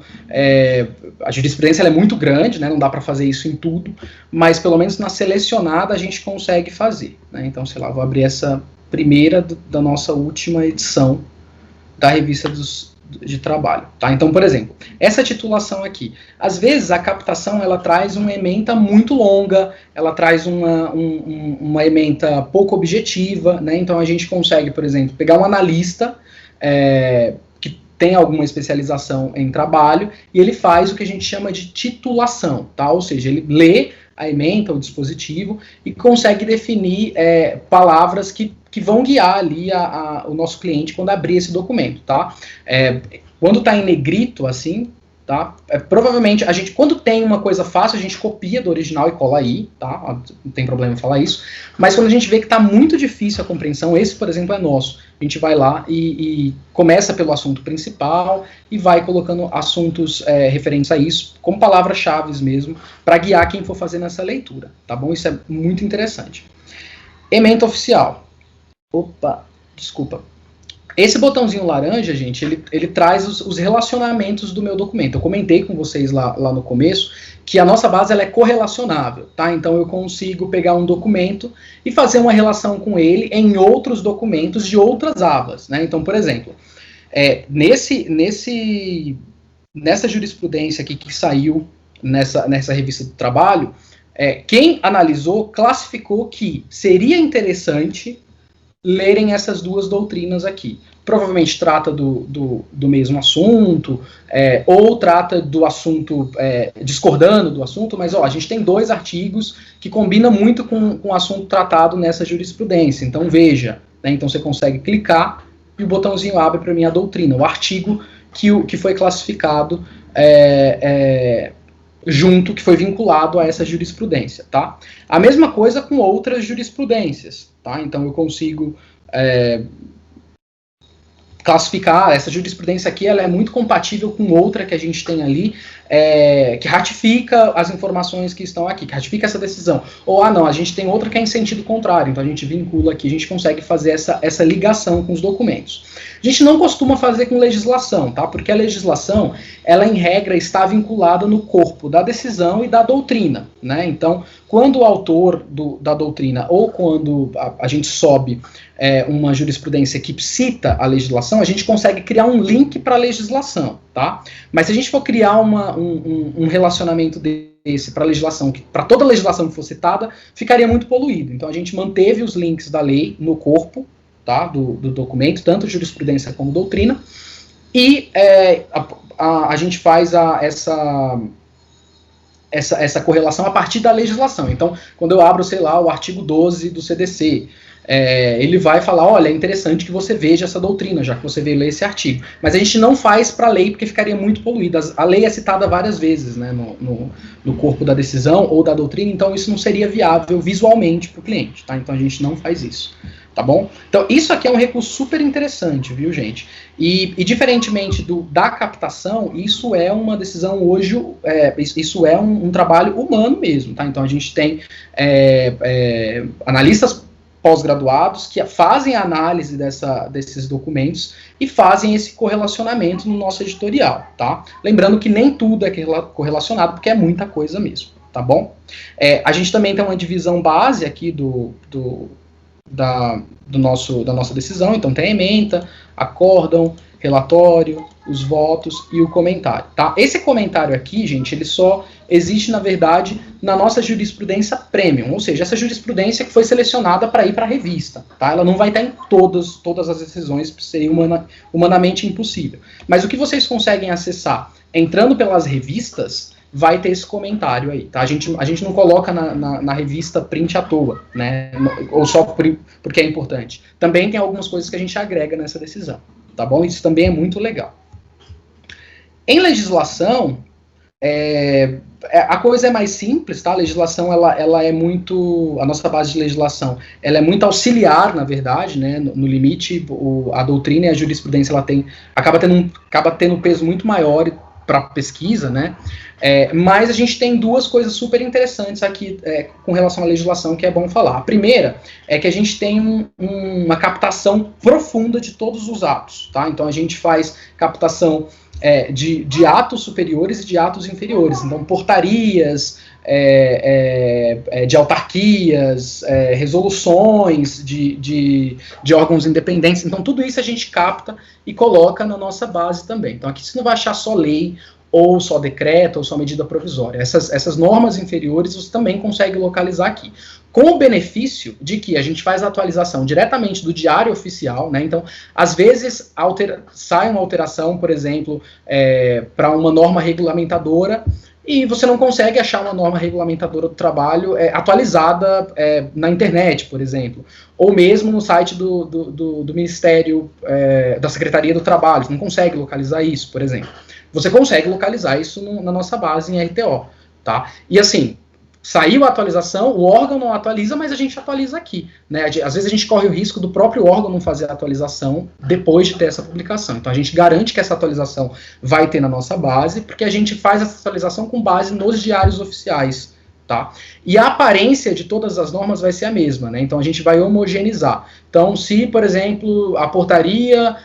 a jurisprudência ela é muito grande, né? Não dá para fazer isso em tudo, mas pelo menos na selecionada a gente consegue fazer, né? Então, sei lá, vou abrir essa primeira da nossa última edição da revista de trabalho, tá? Então, por exemplo, essa titulação aqui, às vezes a captação ela traz uma ementa muito longa, ela traz uma ementa pouco objetiva, né? Então a gente consegue, por exemplo, pegar um analista que tem alguma especialização em trabalho e ele faz o que a gente chama de titulação, tá? Ou seja, ele lê a ementa, o dispositivo, e consegue definir palavras que vão guiar ali o nosso cliente quando abrir esse documento, tá? Quando está em negrito, assim, tá? Provavelmente, a gente, quando tem uma coisa fácil, a gente copia do original e cola aí, tá? Não tem problema em falar isso. Mas quando a gente vê que está muito difícil a compreensão, esse, por exemplo, é nosso. A gente vai lá e começa pelo assunto principal e vai colocando assuntos referentes a isso, como palavras-chave mesmo, para guiar quem for fazer nessa leitura, tá bom? Isso é muito interessante. Ementa oficial. Opa, desculpa. Esse botãozinho laranja, gente, ele traz os relacionamentos do meu documento. Eu comentei com vocês lá no começo que a nossa base ela é correlacionável, tá? Então eu consigo pegar um documento e fazer uma relação com ele em outros documentos de outras abas, né? Então, por exemplo, nessa jurisprudência aqui que saiu nessa revista do trabalho, quem analisou classificou que seria interessante lerem essas duas doutrinas aqui. Provavelmente trata do mesmo assunto, ou trata do assunto, discordando do assunto, mas a gente tem 2 artigos que combinam muito com o assunto tratado nessa jurisprudência. Então veja, né, então você consegue clicar e o botãozinho abre para mim a doutrina, o artigo que foi classificado junto, que foi vinculado a essa jurisprudência, tá? A mesma coisa com outras jurisprudências, tá? Então eu consigo classificar, essa jurisprudência aqui, ela é muito compatível com outra que a gente tem ali, que ratifica as informações que estão aqui, que ratifica essa decisão. Ou, não, a gente tem outra que é em sentido contrário, então a gente vincula aqui, a gente consegue fazer essa ligação com os documentos. A gente não costuma fazer com legislação, tá? Porque a legislação, ela em regra está vinculada no corpo da decisão e da doutrina, né? Então, quando o autor da doutrina ou quando a gente sobe uma jurisprudência que cita a legislação, a gente consegue criar um link para a legislação, tá? Mas se a gente for criar um relacionamento desse para a legislação, para toda a legislação que for citada, ficaria muito poluído. Então a gente manteve os links da lei no corpo, tá, do documento, tanto jurisprudência como doutrina, e a gente faz essa correlação a partir da legislação. Então, quando eu abro, sei lá, o artigo 12 do CDC, ele vai falar, olha, é interessante que você veja essa doutrina, já que você veio ler esse artigo. Mas a gente não faz para a lei, porque ficaria muito poluída. A lei é citada várias vezes, né, no corpo da decisão ou da doutrina, então isso não seria viável visualmente para o cliente, tá? Então a gente não faz isso, tá bom? Então isso aqui é um recurso super interessante, viu, gente? E diferentemente da captação, isso é uma decisão hoje, isso é um trabalho humano mesmo, tá? Então a gente tem analistas pós-graduados que fazem a análise desses documentos e fazem esse correlacionamento no nosso editorial, tá? Lembrando que nem tudo é correlacionado, porque é muita coisa mesmo, tá bom? A gente também tem uma divisão base aqui da nossa decisão, então tem a ementa, acórdão, relatório, os votos e o comentário, tá? Esse comentário aqui, gente, ele só existe, na verdade, na nossa jurisprudência premium, ou seja, essa jurisprudência que foi selecionada para ir para a revista, tá? Ela não vai estar em todas as decisões, seria humanamente impossível. Mas o que vocês conseguem acessar entrando pelas revistas, vai ter esse comentário aí, tá? A gente não coloca na revista print à toa, né? Ou só porque é importante. Também tem algumas coisas que a gente agrega nessa decisão, tá bom? Isso também é muito legal. Em legislação, a coisa é mais simples, tá? A legislação, ela é muito... A nossa base de legislação, ela é muito auxiliar, na verdade, né? No limite, a doutrina e a jurisprudência, acaba tendo um peso muito maior para pesquisa, né? Mas a gente tem duas coisas super interessantes aqui com relação à legislação que é bom falar. A primeira é que a gente tem uma captação profunda de todos os atos, tá? Então a gente faz captação de atos superiores e de atos inferiores. Então portarias, de autarquias, resoluções de órgãos independentes. Então tudo isso a gente capta e coloca na nossa base também. Então aqui você não vai achar só lei, ou só decreto, ou só medida provisória. Essas normas inferiores você também consegue localizar aqui. Com o benefício de que a gente faz a atualização diretamente do diário oficial, né? Então, às vezes, sai uma alteração, por exemplo, para uma norma regulamentadora, e você não consegue achar uma norma regulamentadora do trabalho atualizada na internet, por exemplo, ou mesmo no site do Ministério, da Secretaria do Trabalho, você não consegue localizar isso, por exemplo. Você consegue localizar isso na nossa base em RTO, tá? E assim, saiu a atualização, o órgão não atualiza, mas a gente atualiza aqui, né? Às vezes a gente corre o risco do próprio órgão não fazer a atualização depois de ter essa publicação. Então a gente garante que essa atualização vai ter na nossa base, porque a gente faz essa atualização com base nos diários oficiais, tá? E a aparência de todas as normas vai ser a mesma, né? Então a gente vai homogeneizar. Então, se, por exemplo, a portaria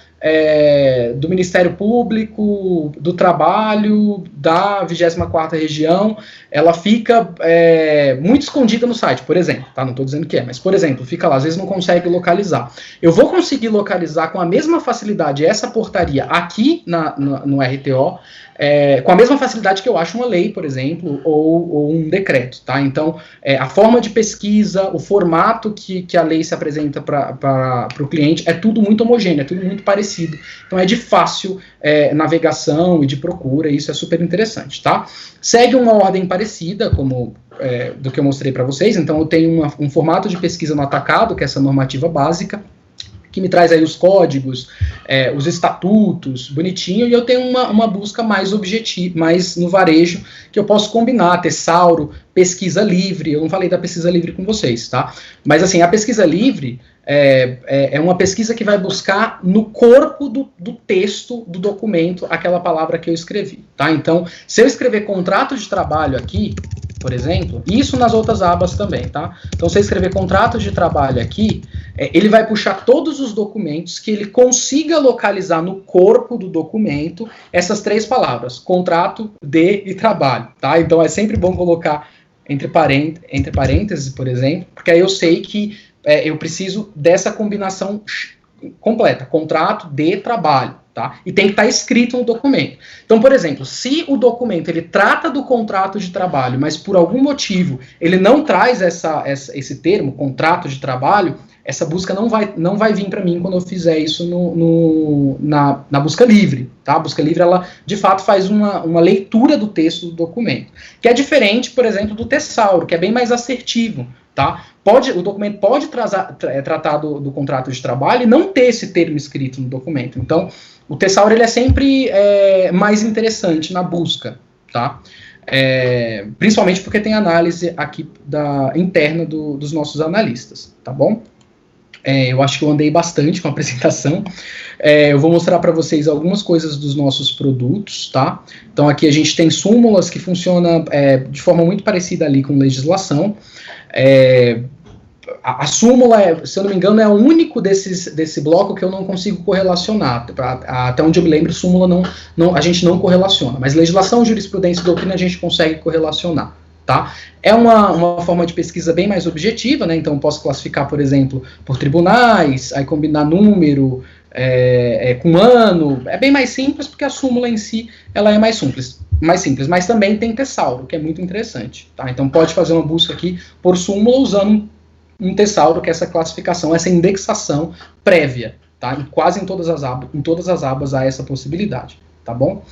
do Ministério Público, do Trabalho, da 24ª Região, ela fica muito escondida no site, por exemplo, tá? Não estou dizendo que mas, por exemplo, fica lá, às vezes não consegue localizar. Eu vou conseguir localizar com a mesma facilidade essa portaria aqui no RTO, com a mesma facilidade que eu acho uma lei, por exemplo, ou um decreto, tá? Então, a forma de pesquisa, o formato que a lei se apresenta para o cliente, é tudo muito homogêneo, é tudo muito parecido. Então, é de fácil navegação e de procura, e isso é super interessante, tá? Segue uma ordem parecida, como do que eu mostrei para vocês. Então, eu tenho um formato de pesquisa no atacado, que é essa normativa básica. que me traz aí os códigos, os estatutos, bonitinho, e eu tenho uma busca mais objetiva, mais no varejo, que eu posso combinar, Tesauro, pesquisa livre. Eu não falei da pesquisa livre com vocês, tá? Mas assim, a pesquisa livre é uma pesquisa que vai buscar no corpo do texto do documento aquela palavra que eu escrevi, tá? Então, se eu escrever contrato de trabalho aqui, por exemplo, isso nas outras abas também, tá? Então, se eu escrever contrato de trabalho aqui, ele vai puxar todos os documentos que ele consiga localizar no corpo do documento essas 3 palavras, contrato, de e trabalho, tá? Então, é sempre bom colocar entre parênteses, por exemplo, porque aí eu sei que eu preciso dessa combinação completa, contrato, de trabalho, tá? E tem que estar escrito no documento. Então, por exemplo, se o documento ele trata do contrato de trabalho, mas por algum motivo ele não traz esse termo, contrato de trabalho, essa busca não vai vir para mim quando eu fizer isso na busca livre, tá? A busca livre, ela, de fato, faz uma leitura do texto do documento, que é diferente, por exemplo, do Tesauro, que é bem mais assertivo, tá? O documento pode tratar do contrato de trabalho e não ter esse termo escrito no documento. Então, o Tesauro, ele é sempre mais interessante na busca, tá? Principalmente porque tem análise aqui interna dos nossos analistas, tá bom? Eu acho que eu andei bastante com a apresentação. Eu vou mostrar para vocês algumas coisas dos nossos produtos, tá? Então, aqui a gente tem súmulas que funcionam de forma muito parecida ali com legislação. A súmula, se eu não me engano, é o único desse bloco que eu não consigo correlacionar. Até onde eu me lembro, súmula a gente não correlaciona, mas legislação, jurisprudência e doutrina a gente consegue correlacionar. Tá? É uma forma de pesquisa bem mais objetiva, né? Então eu posso classificar, por exemplo, por tribunais, aí combinar número com ano. É bem mais simples porque a súmula em si ela é mais simples, mas também tem Tesauro, que é muito interessante. Tá? Então pode fazer uma busca aqui por súmula usando um Tesauro, que é essa classificação, essa indexação prévia. Tá? E quase em todas as abas há essa possibilidade. Tá bom?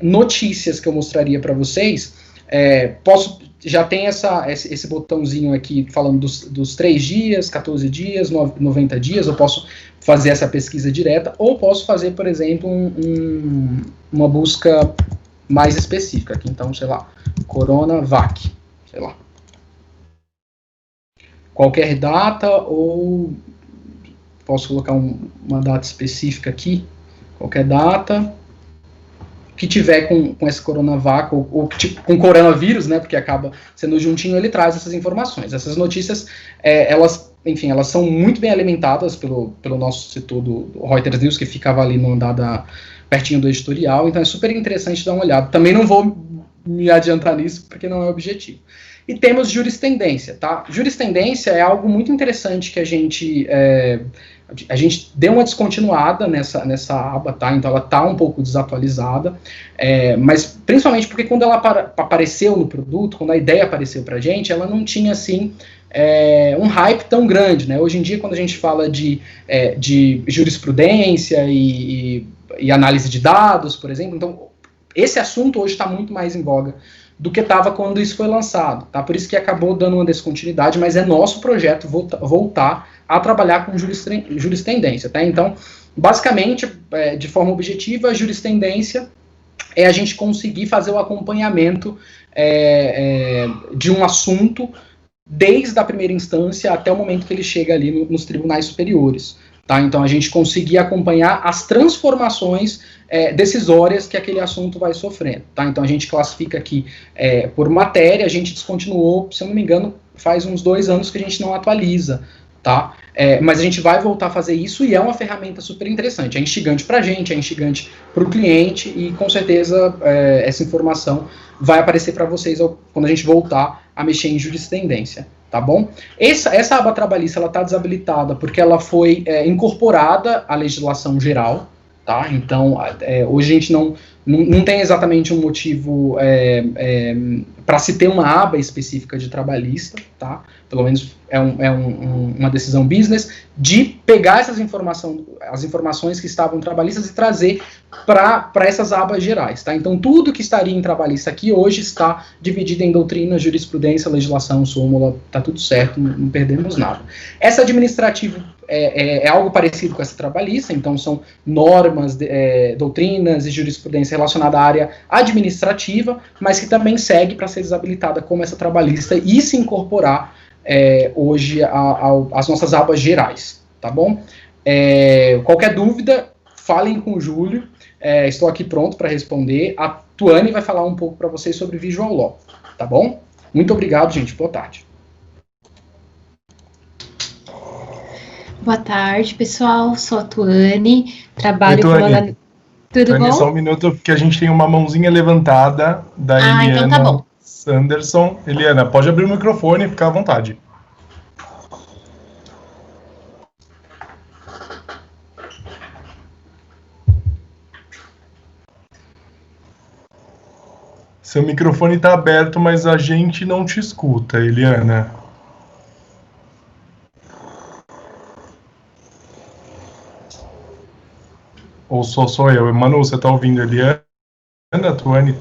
Notícias que eu mostraria para vocês. Já tem esse botãozinho aqui falando dos 3 dias, 14 dias, 90 dias. Eu posso fazer essa pesquisa direta, ou posso fazer, por exemplo, uma busca mais específica aqui. Então, sei lá, Coronavac, sei lá. Qualquer data, ou posso colocar uma data específica aqui, qualquer data que tiver com esse Coronavac, ou com coronavírus, né, porque acaba sendo juntinho, ele traz essas informações. Essas notícias, elas são muito bem alimentadas pelo nosso setor do Reuters News, que ficava ali no andar pertinho do editorial, então é super interessante dar uma olhada. Também não vou me adiantar nisso, porque não é objetivo. E temos jurisprudência, tá? Jurisprudência é algo muito interessante que a gente deu uma descontinuada nessa aba, tá? Então ela tá um pouco desatualizada, mas principalmente porque quando ela apareceu no produto, quando a ideia apareceu pra gente, ela não tinha, assim, um hype tão grande, né? Hoje em dia, quando a gente fala de jurisprudência e análise de dados, por exemplo, então esse assunto hoje está muito mais em voga do que estava quando isso foi lançado, tá? Por isso que acabou dando uma descontinuidade, mas é nosso projeto voltar a trabalhar com jurisprudência, tá? Então, basicamente, de forma objetiva, a jurisprudência é a gente conseguir fazer o acompanhamento de um assunto desde a primeira instância até o momento que ele chega ali nos tribunais superiores. Tá? Então, a gente conseguir acompanhar as transformações decisórias que aquele assunto vai sofrendo. Tá? Então, a gente classifica aqui por matéria, a gente descontinuou, se eu não me engano, faz uns 2 anos que a gente não atualiza. Tá? Mas a gente vai voltar a fazer isso e é uma ferramenta super interessante. É instigante para a gente, é instigante para o cliente e, com certeza, essa informação vai aparecer para vocês quando a gente voltar a mexer em jurisprudência. Tá bom? Essa aba trabalhista está desabilitada porque ela foi incorporada à legislação geral, tá? Então, hoje a gente não tem exatamente um motivo para se ter uma aba específica de trabalhista, tá? Pelo menos uma decisão business, de pegar as informações que estavam trabalhistas e trazer para essas abas gerais, tá? Então, tudo que estaria em trabalhista aqui hoje está dividido em doutrina, jurisprudência, legislação, súmula, tá tudo certo, não perdemos nada. Essa administrativa é algo parecido com essa trabalhista, então são normas, doutrinas e jurisprudência relacionada à área administrativa, mas que também segue para ser desabilitada como essa trabalhista e se incorporar hoje às nossas abas gerais, tá bom? Qualquer dúvida, falem com o Júlio, estou aqui pronto para responder. A Tuane vai falar um pouco para vocês sobre Visual Law, tá bom? Muito obrigado, gente, boa tarde. Boa tarde, pessoal. Sou a Tuane, trabalho com Tuane, Tudo bom? Só um minuto, porque a gente tem uma mãozinha levantada da Eliana então tá bom. Sanderson. Eliana, pode abrir o microfone e ficar à vontade. Seu microfone está aberto, mas a gente não te escuta, Eliana. Ou sou eu? Manu, você está ouvindo Eliana, Tuane?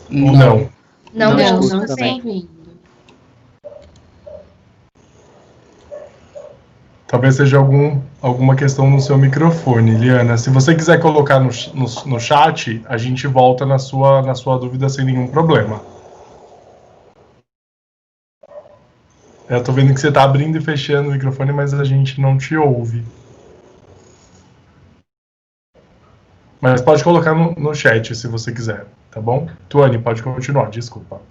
Ou não? Não estou sei. ouvindo. Talvez seja alguma questão no seu microfone, Eliana. Se você quiser colocar no chat, a gente volta na sua dúvida sem nenhum problema. Eu estou vendo que você está abrindo e fechando o microfone, mas a gente não te ouve. Mas pode colocar no chat se você quiser, tá bom? Tuane, pode continuar, desculpa.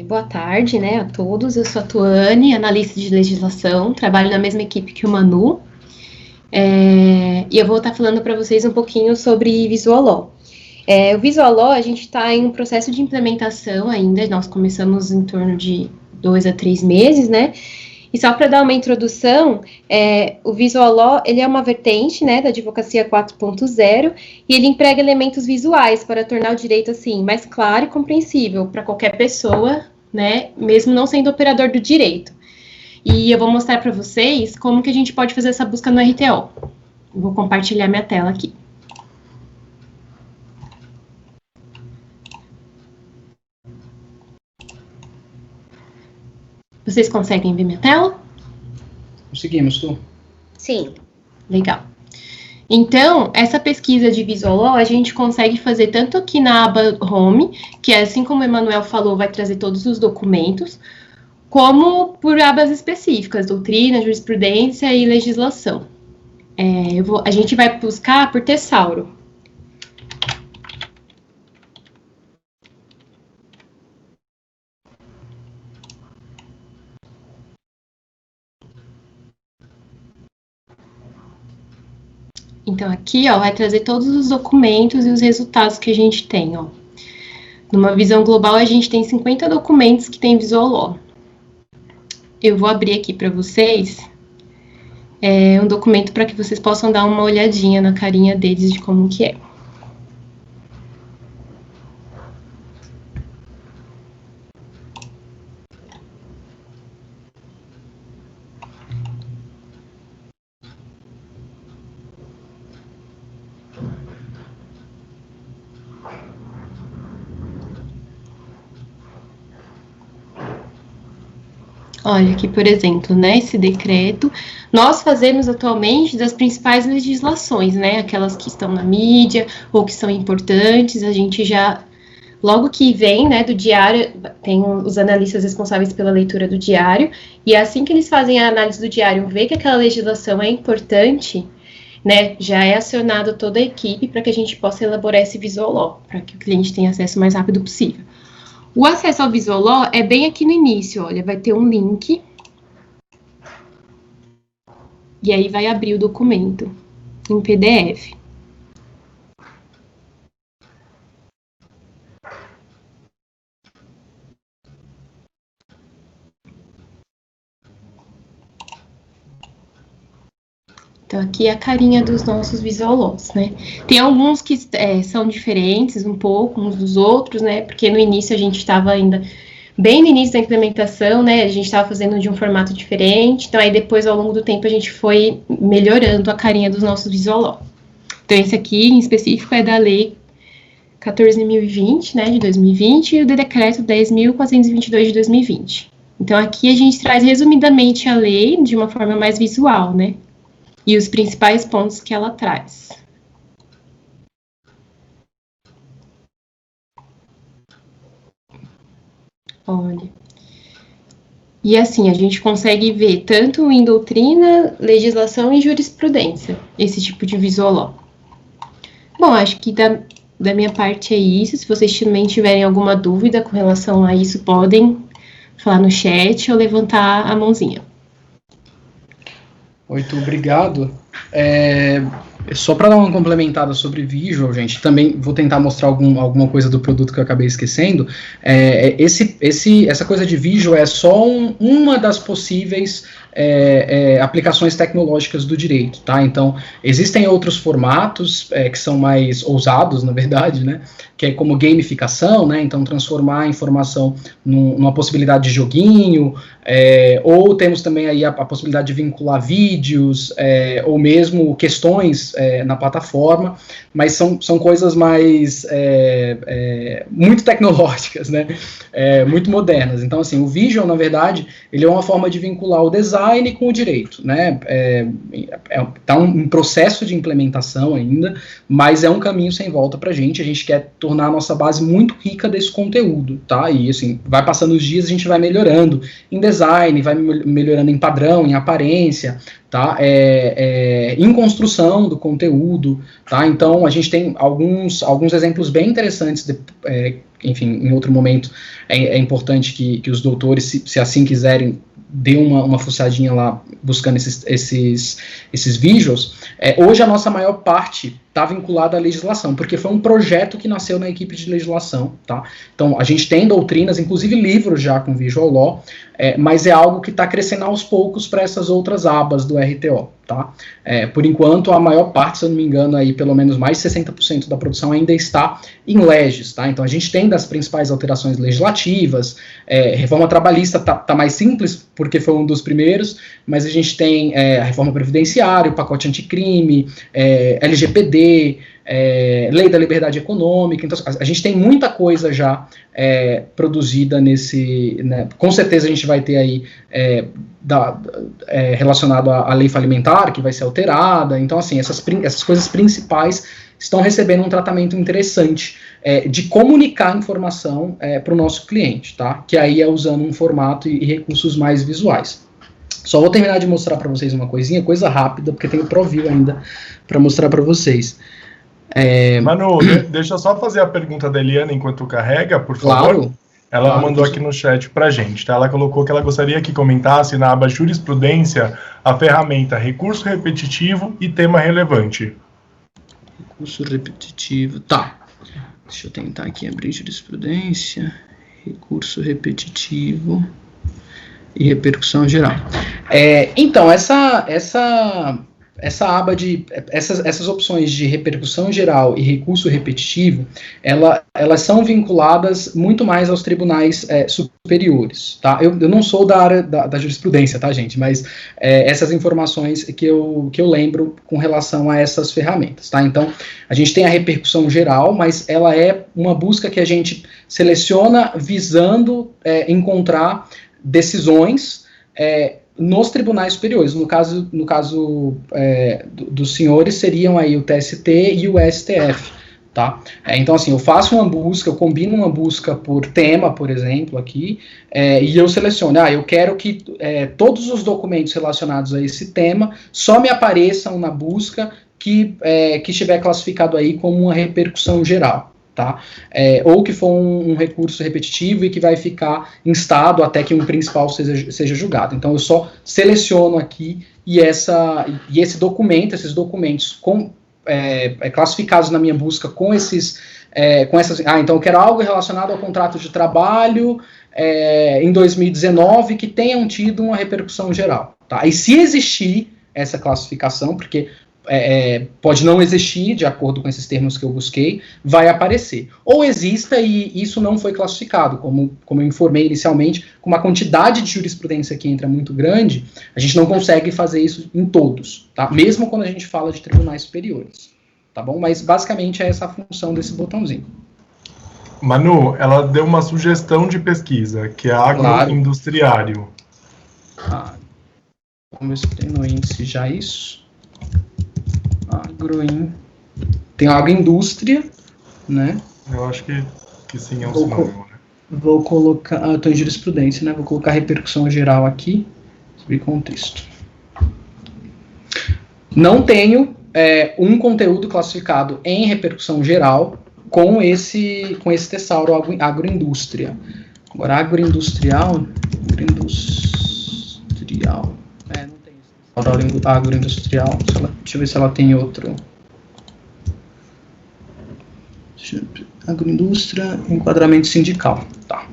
Boa tarde, né, a todos. Eu sou a Tuane, analista de legislação, trabalho na mesma equipe que o Manu. E eu vou estar falando para vocês um pouquinho sobre Visual Law. O Visual Law, a gente está em um processo de implementação ainda, nós começamos em torno de 2 a 3 meses, né? E só para dar uma introdução, o Visual Law, ele é uma vertente, né, da Advocacia 4.0, e ele emprega elementos visuais para tornar o direito, assim, mais claro e compreensível para qualquer pessoa, né, mesmo não sendo operador do direito. E eu vou mostrar para vocês como que a gente pode fazer essa busca no RTO. Eu vou compartilhar minha tela aqui. Vocês conseguem ver minha tela? Conseguimos, Tu. Sim. Legal. Então, essa pesquisa de Visual Law, a gente consegue fazer tanto aqui na aba Home, que assim como o Emanuel falou, vai trazer todos os documentos, como por abas específicas, doutrina, jurisprudência e legislação. A gente vai buscar por tesauro. Então, aqui, ó, vai trazer todos os documentos e os resultados que a gente tem, ó. Numa visão global, a gente tem 50 documentos que tem Visual Law. Eu vou abrir aqui para vocês um documento para que vocês possam dar uma olhadinha na carinha deles de como que é. Olha aqui, por exemplo, né, esse decreto, nós fazemos atualmente das principais legislações, né, aquelas que estão na mídia ou que são importantes, a gente já, logo que vem, né, do diário, tem os analistas responsáveis pela leitura do diário, e assim que eles fazem a análise do diário, vê que aquela legislação é importante, né, já é acionado toda a equipe para que a gente possa elaborar esse Visual Law, para que o cliente tenha acesso o mais rápido possível. O acesso ao Visual Law é bem aqui no início, olha, vai ter um link. E aí vai abrir o documento em PDF. Então, aqui é a carinha dos nossos visual laws, né? Tem alguns que são diferentes um pouco uns dos outros, né? Porque no início a gente estava ainda bem no início da implementação, né? A gente estava fazendo de um formato diferente. Então, aí depois, ao longo do tempo, a gente foi melhorando a carinha dos nossos visual laws. Então, esse aqui, em específico, é da Lei 14.020, né? De 2020 e o Decreto 10.422 de 2020. Então, aqui a gente traz resumidamente a lei de uma forma mais visual, né? E os principais pontos que ela traz. Olha. E assim, a gente consegue ver tanto em doutrina, legislação e jurisprudência, esse tipo de visual law. Bom, acho que da minha parte é isso. Se vocês também tiverem alguma dúvida com relação a isso, podem falar no chat ou levantar a mãozinha. Muito obrigado. Só para dar uma complementada sobre visual, gente, também vou tentar mostrar alguma coisa do produto que eu acabei esquecendo. Essa coisa de visual é só uma das possíveis aplicações tecnológicas do direito, tá? Então, existem outros formatos que são mais ousados, na verdade, né? Que é como gamificação, né? Então, transformar a informação numa possibilidade de joguinho, ou temos também aí a possibilidade de vincular vídeos, ou mesmo questões na plataforma, mas são coisas mais muito tecnológicas, né? Muito modernas. Então, assim, o visual, na verdade, ele é uma forma de vincular o design com o direito, né? Tá um processo de implementação ainda, mas é um caminho sem volta para a gente quer tornar a nossa base muito rica desse conteúdo, tá? E, assim, vai passando os dias, a gente vai melhorando em design, vai melhorando em padrão, em aparência, tá? Em construção do conteúdo, tá? Então, a gente tem alguns exemplos bem interessantes, enfim, em outro momento, é importante que os doutores, se assim quiserem, dê uma fuçadinha lá, buscando esses visuals. Hoje, a nossa maior parte está vinculada à legislação, porque foi um projeto que nasceu na equipe de legislação, tá? Então, a gente tem doutrinas, inclusive livros já com visual law, mas é algo que está crescendo aos poucos para essas outras abas do RTO, tá? Por enquanto, a maior parte, se eu não me engano, aí, pelo menos mais de 60% da produção ainda está em legis, tá? Então, a gente tem das principais alterações legislativas, reforma trabalhista tá mais simples, porque foi um dos primeiros, mas a gente tem a reforma previdenciária, o pacote anticrime, LGPD, lei da liberdade econômica. Então, a gente tem muita coisa já produzida nesse, né? Com certeza a gente vai ter aí relacionado à lei falimentar, que vai ser alterada. Então, assim, essas coisas principais estão recebendo um tratamento interessante de comunicar informação para o nosso cliente, tá? Que aí é usando um formato e recursos mais visuais. Só vou terminar de mostrar para vocês uma coisa rápida, porque tem o ProView ainda para mostrar para vocês. Manu, deixa eu só fazer a pergunta da Eliana enquanto carrega, por favor. Claro. Ela mandou aqui no chat para a gente, tá? Ela colocou que ela gostaria que comentasse na aba jurisprudência a ferramenta recurso repetitivo e tema relevante. Recurso repetitivo, tá. Deixa eu tentar aqui abrir jurisprudência, recurso repetitivo e repercussão geral. Então, essa aba essas opções de repercussão geral e recurso repetitivo, elas são vinculadas muito mais aos tribunais superiores, tá? Eu não sou da área da jurisprudência, tá, gente? Mas essas informações que eu lembro com relação a essas ferramentas, tá? Então, a gente tem a repercussão geral, mas ela é uma busca que a gente seleciona visando encontrar decisões nos tribunais superiores. No caso dos senhores, seriam aí o TST e o STF, tá? Então, assim, eu faço uma busca, eu combino uma busca por tema, por exemplo, aqui, e eu seleciono, eu quero que todos os documentos relacionados a esse tema só me apareçam na busca que estiver classificado aí como uma repercussão geral. Tá? Ou que for um recurso repetitivo e que vai ficar instado até que um principal seja julgado. Então, eu só seleciono aqui e esses documentos classificados na minha busca com essas... então eu quero algo relacionado ao contrato de trabalho em 2019 que tenham tido uma repercussão geral. Tá? E se existir essa classificação, porque pode não existir, de acordo com esses termos que eu busquei, vai aparecer. Ou exista e isso não foi classificado, como eu informei inicialmente, com uma quantidade de jurisprudência que entra muito grande, a gente não consegue fazer isso em todos, tá? Mesmo quando a gente fala de tribunais superiores, tá bom? Mas basicamente é essa a função desse botãozinho. Manu, ela deu uma sugestão de pesquisa, que é agroindustriário. Vamos ver se tem no índice já isso. Tem agroindústria, né? Eu acho que sim, é um sinônimo, né? Vou colocar, estou em jurisprudência, né? Vou colocar repercussão geral aqui, sobre contexto. Não tenho um conteúdo classificado em repercussão geral com esse tesauro agroindústria. Agora, agroindustrial, não tem esse agroindustrial. Deixa eu ver se ela tem outro. Agroindústria, enquadramento sindical. Tá.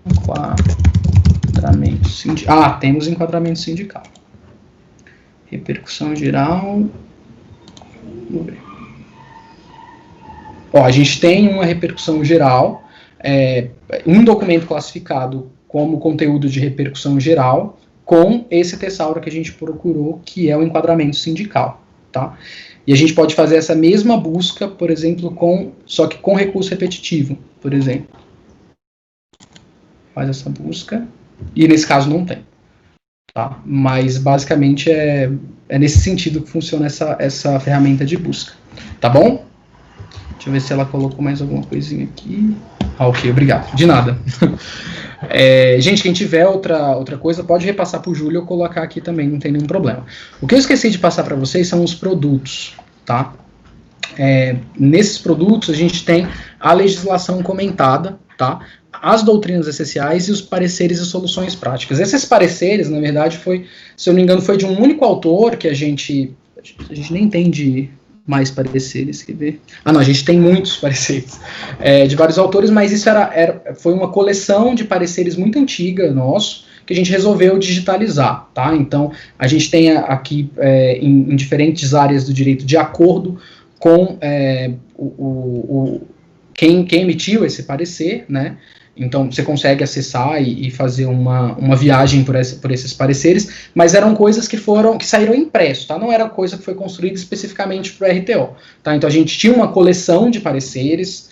Enquadramento sindical. Temos enquadramento sindical. Repercussão geral. Vamos ver. A gente tem uma repercussão geral, um documento classificado como conteúdo de repercussão geral, com esse tesauro que a gente procurou, que é o enquadramento sindical, tá? E a gente pode fazer essa mesma busca, por exemplo, só que com recurso repetitivo, por exemplo. Faz essa busca, e nesse caso não tem, tá? Mas basicamente é nesse sentido que funciona essa ferramenta de busca, tá bom? Deixa eu ver se ela colocou mais alguma coisinha aqui. Ok, obrigado. De nada. Gente, quem tiver outra coisa, pode repassar para o Júlio ou colocar aqui também, não tem nenhum problema. O que eu esqueci de passar para vocês são os produtos, tá? Nesses produtos, a gente tem a legislação comentada, tá? As doutrinas essenciais e os pareceres e soluções práticas. Esses pareceres, na verdade, se eu não me engano, foi de um único autor que a gente nem entende mais pareceres, quer ver? Não, a gente tem muitos pareceres de vários autores, mas isso foi uma coleção de pareceres muito antiga nosso, que a gente resolveu digitalizar, tá? Então, a gente tem aqui em diferentes áreas do direito, de acordo com quem emitiu esse parecer, né? Então, você consegue acessar e fazer uma viagem por esses pareceres, mas eram coisas que saíram impresso, tá? Não era coisa que foi construída especificamente para o RTO, tá? Então, a gente tinha uma coleção de pareceres,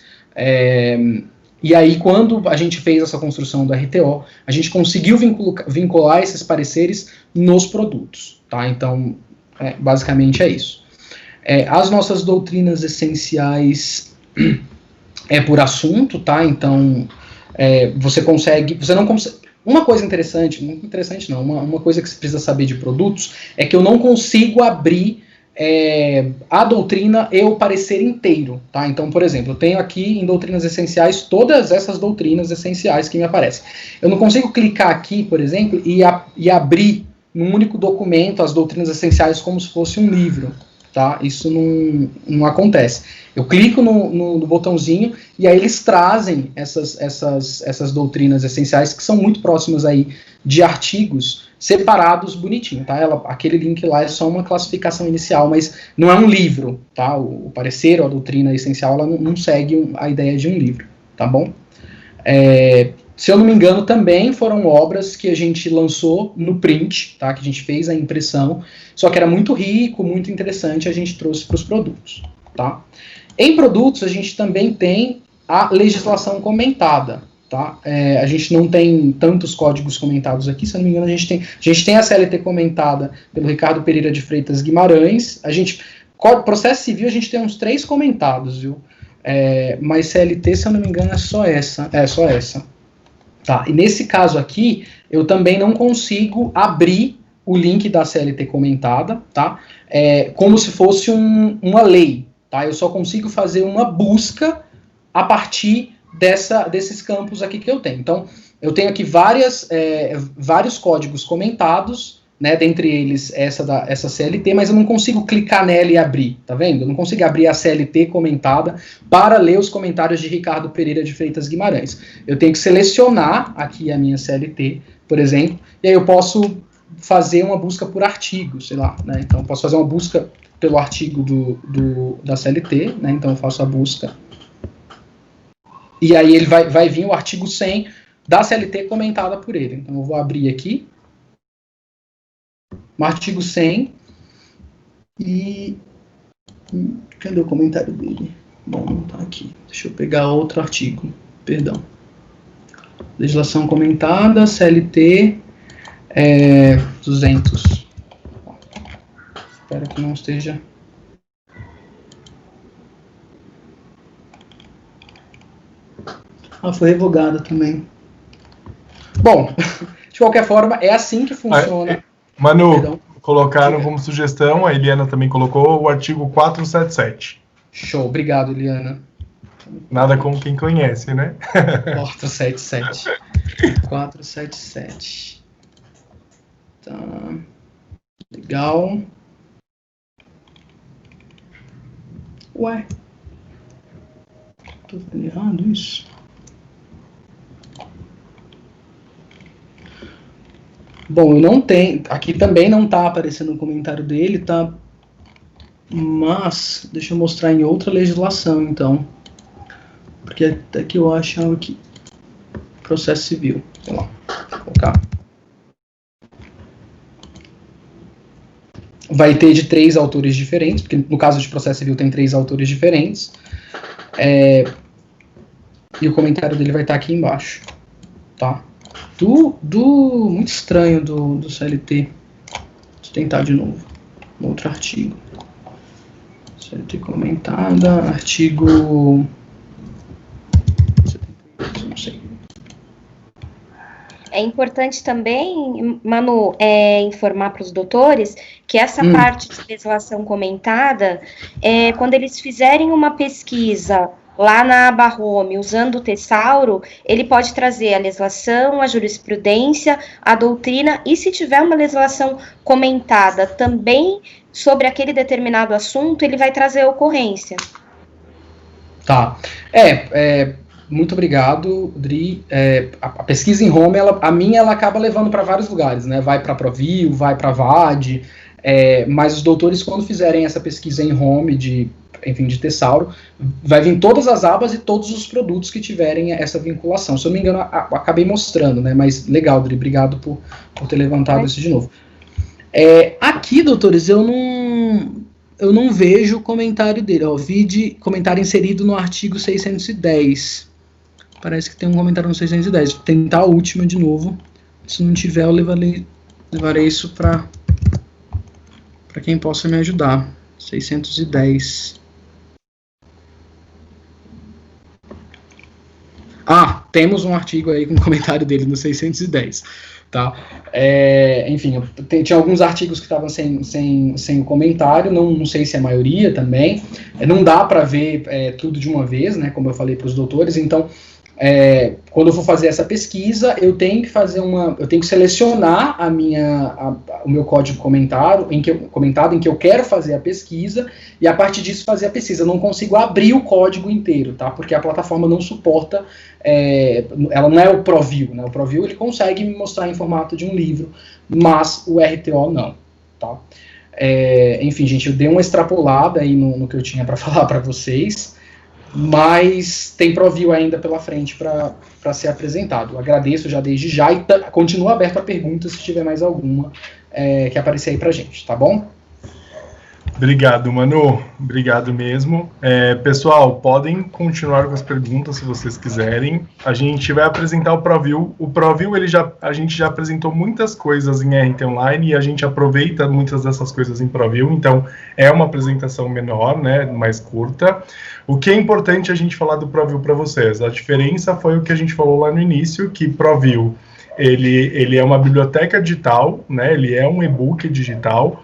e aí, quando a gente fez essa construção do RTO, a gente conseguiu vincular esses pareceres nos produtos, tá? Então, basicamente é isso. As nossas doutrinas essenciais por assunto, tá? Então, uma coisa interessante, muito interessante não, uma coisa que você precisa saber de produtos é que eu não consigo abrir a doutrina e o parecer inteiro, tá? Então, por exemplo, eu tenho aqui em doutrinas essenciais todas essas doutrinas essenciais que me aparecem. Eu não consigo clicar aqui, por exemplo, e abrir num único documento as doutrinas essenciais como se fosse um livro, tá? Isso não acontece. Eu clico no botãozinho e aí eles trazem essas doutrinas essenciais que são muito próximas aí de artigos separados bonitinho, tá? Aquele link lá é só uma classificação inicial, mas não é um livro, tá? O parecer ou a doutrina essencial, ela não segue a ideia de um livro, tá bom? Se eu não me engano, também foram obras que a gente lançou no print, tá? Que a gente fez a impressão, só que era muito rico, muito interessante, a gente trouxe para os produtos, tá? Em produtos, a gente também tem a legislação comentada, tá? A gente não tem tantos códigos comentados aqui, se eu não me engano, a gente tem a CLT comentada pelo Ricardo Pereira de Freitas Guimarães, processo civil a gente tem uns 3 comentados, viu? Mas CLT, se eu não me engano, é só essa. Tá, e nesse caso aqui, eu também não consigo abrir o link da CLT comentada, tá? Como se fosse uma lei, tá? Eu só consigo fazer uma busca a partir desses campos aqui que eu tenho. Então, eu tenho aqui vários códigos comentados, né? Dentre eles essa CLT, mas eu não consigo clicar nela e abrir, tá vendo? Eu não consigo abrir a CLT comentada para ler os comentários de Ricardo Pereira de Freitas Guimarães. Eu tenho que selecionar aqui a minha CLT, por exemplo, e aí eu posso fazer uma busca por artigo, sei lá, né? Então, eu posso fazer uma busca pelo artigo da CLT, né? Então, eu faço a busca. E aí, ele vai vir o artigo 100 da CLT comentada por ele. Então, eu vou abrir aqui. O artigo 100. E... cadê o comentário dele? Bom, não tá aqui. Deixa eu pegar outro artigo. Perdão. Legislação comentada, CLT... 200. Espero que não esteja. Foi revogada também. Bom, de qualquer forma, é assim que funciona. Manu, perdão, colocaram como sugestão, a Eliana também colocou, o artigo 477. Show, obrigado, Eliana. Nada como quem conhece, né? 477. 477. Tá. Legal. Ué. Tô vendo errado isso? Bom, eu não tenho... aqui também não tá aparecendo o comentário dele, tá? Mas, deixa eu mostrar em outra legislação, então. Porque até que eu achava que... processo civil. Sei lá. Vou colocar. Vai ter de 3 autores diferentes, porque no caso de processo civil tem 3 autores diferentes. E o comentário dele vai estar aqui embaixo. Tá? Muito estranho do CLT. Deixa eu tentar de novo. Outro artigo. CLT comentada, artigo... não sei. É importante também, Manu, informar para os doutores que essa parte de legislação comentada, quando eles fizerem uma pesquisa lá na aba Home, usando o Tesauro, ele pode trazer a legislação, a jurisprudência, a doutrina, e se tiver uma legislação comentada também sobre aquele determinado assunto, ele vai trazer a ocorrência. Tá. Muito obrigado, Dri. A pesquisa em Home, a minha, ela acaba levando para vários lugares, né? Vai para a Provil, vai para a VAD, mas os doutores, quando fizerem essa pesquisa em Home, de Tesauro, vai vir todas as abas e todos os produtos que tiverem essa vinculação. Se eu não me engano, acabei mostrando, né? Mas legal, Dri, obrigado por ter levantado isso de novo. Aqui, doutores, eu não vejo o comentário dele. Vi comentário inserido no artigo 610. Parece que tem um comentário no 610. Vou tentar a última de novo. Se não tiver, eu levarei isso para quem possa me ajudar. 610. Temos um artigo aí com um comentário dele no 610. Tá? Enfim, tinha alguns artigos que estavam sem o comentário, não sei se é a maioria também. Não dá para ver tudo de uma vez, né, como eu falei para os doutores. Então, quando eu for fazer essa pesquisa, eu tenho que selecionar o meu código comentado em que eu quero fazer a pesquisa, e a partir disso fazer a pesquisa. Eu não consigo abrir o código inteiro, tá? Porque a plataforma não suporta, ela não é o Provil, né? O Provil, ele consegue me mostrar em formato de um livro, mas o RTO não, tá? Enfim, gente, eu dei uma extrapolada aí no que eu tinha para falar para vocês, mas tem Provil ainda pela frente para ser apresentado. Eu agradeço já desde já e continuo aberto a perguntas se tiver mais alguma que aparecer aí pra gente, tá bom? Obrigado, Manu. Obrigado mesmo. Pessoal, podem continuar com as perguntas se vocês quiserem. A gente vai apresentar o Provil. O Provil, a gente já apresentou muitas coisas em RT Online e a gente aproveita muitas dessas coisas em Provil, então é uma apresentação menor, né, mais curta. O que é importante a gente falar do Provil para vocês? A diferença foi o que a gente falou lá no início, que Provil, ele é uma biblioteca digital, né, ele é um e-book digital,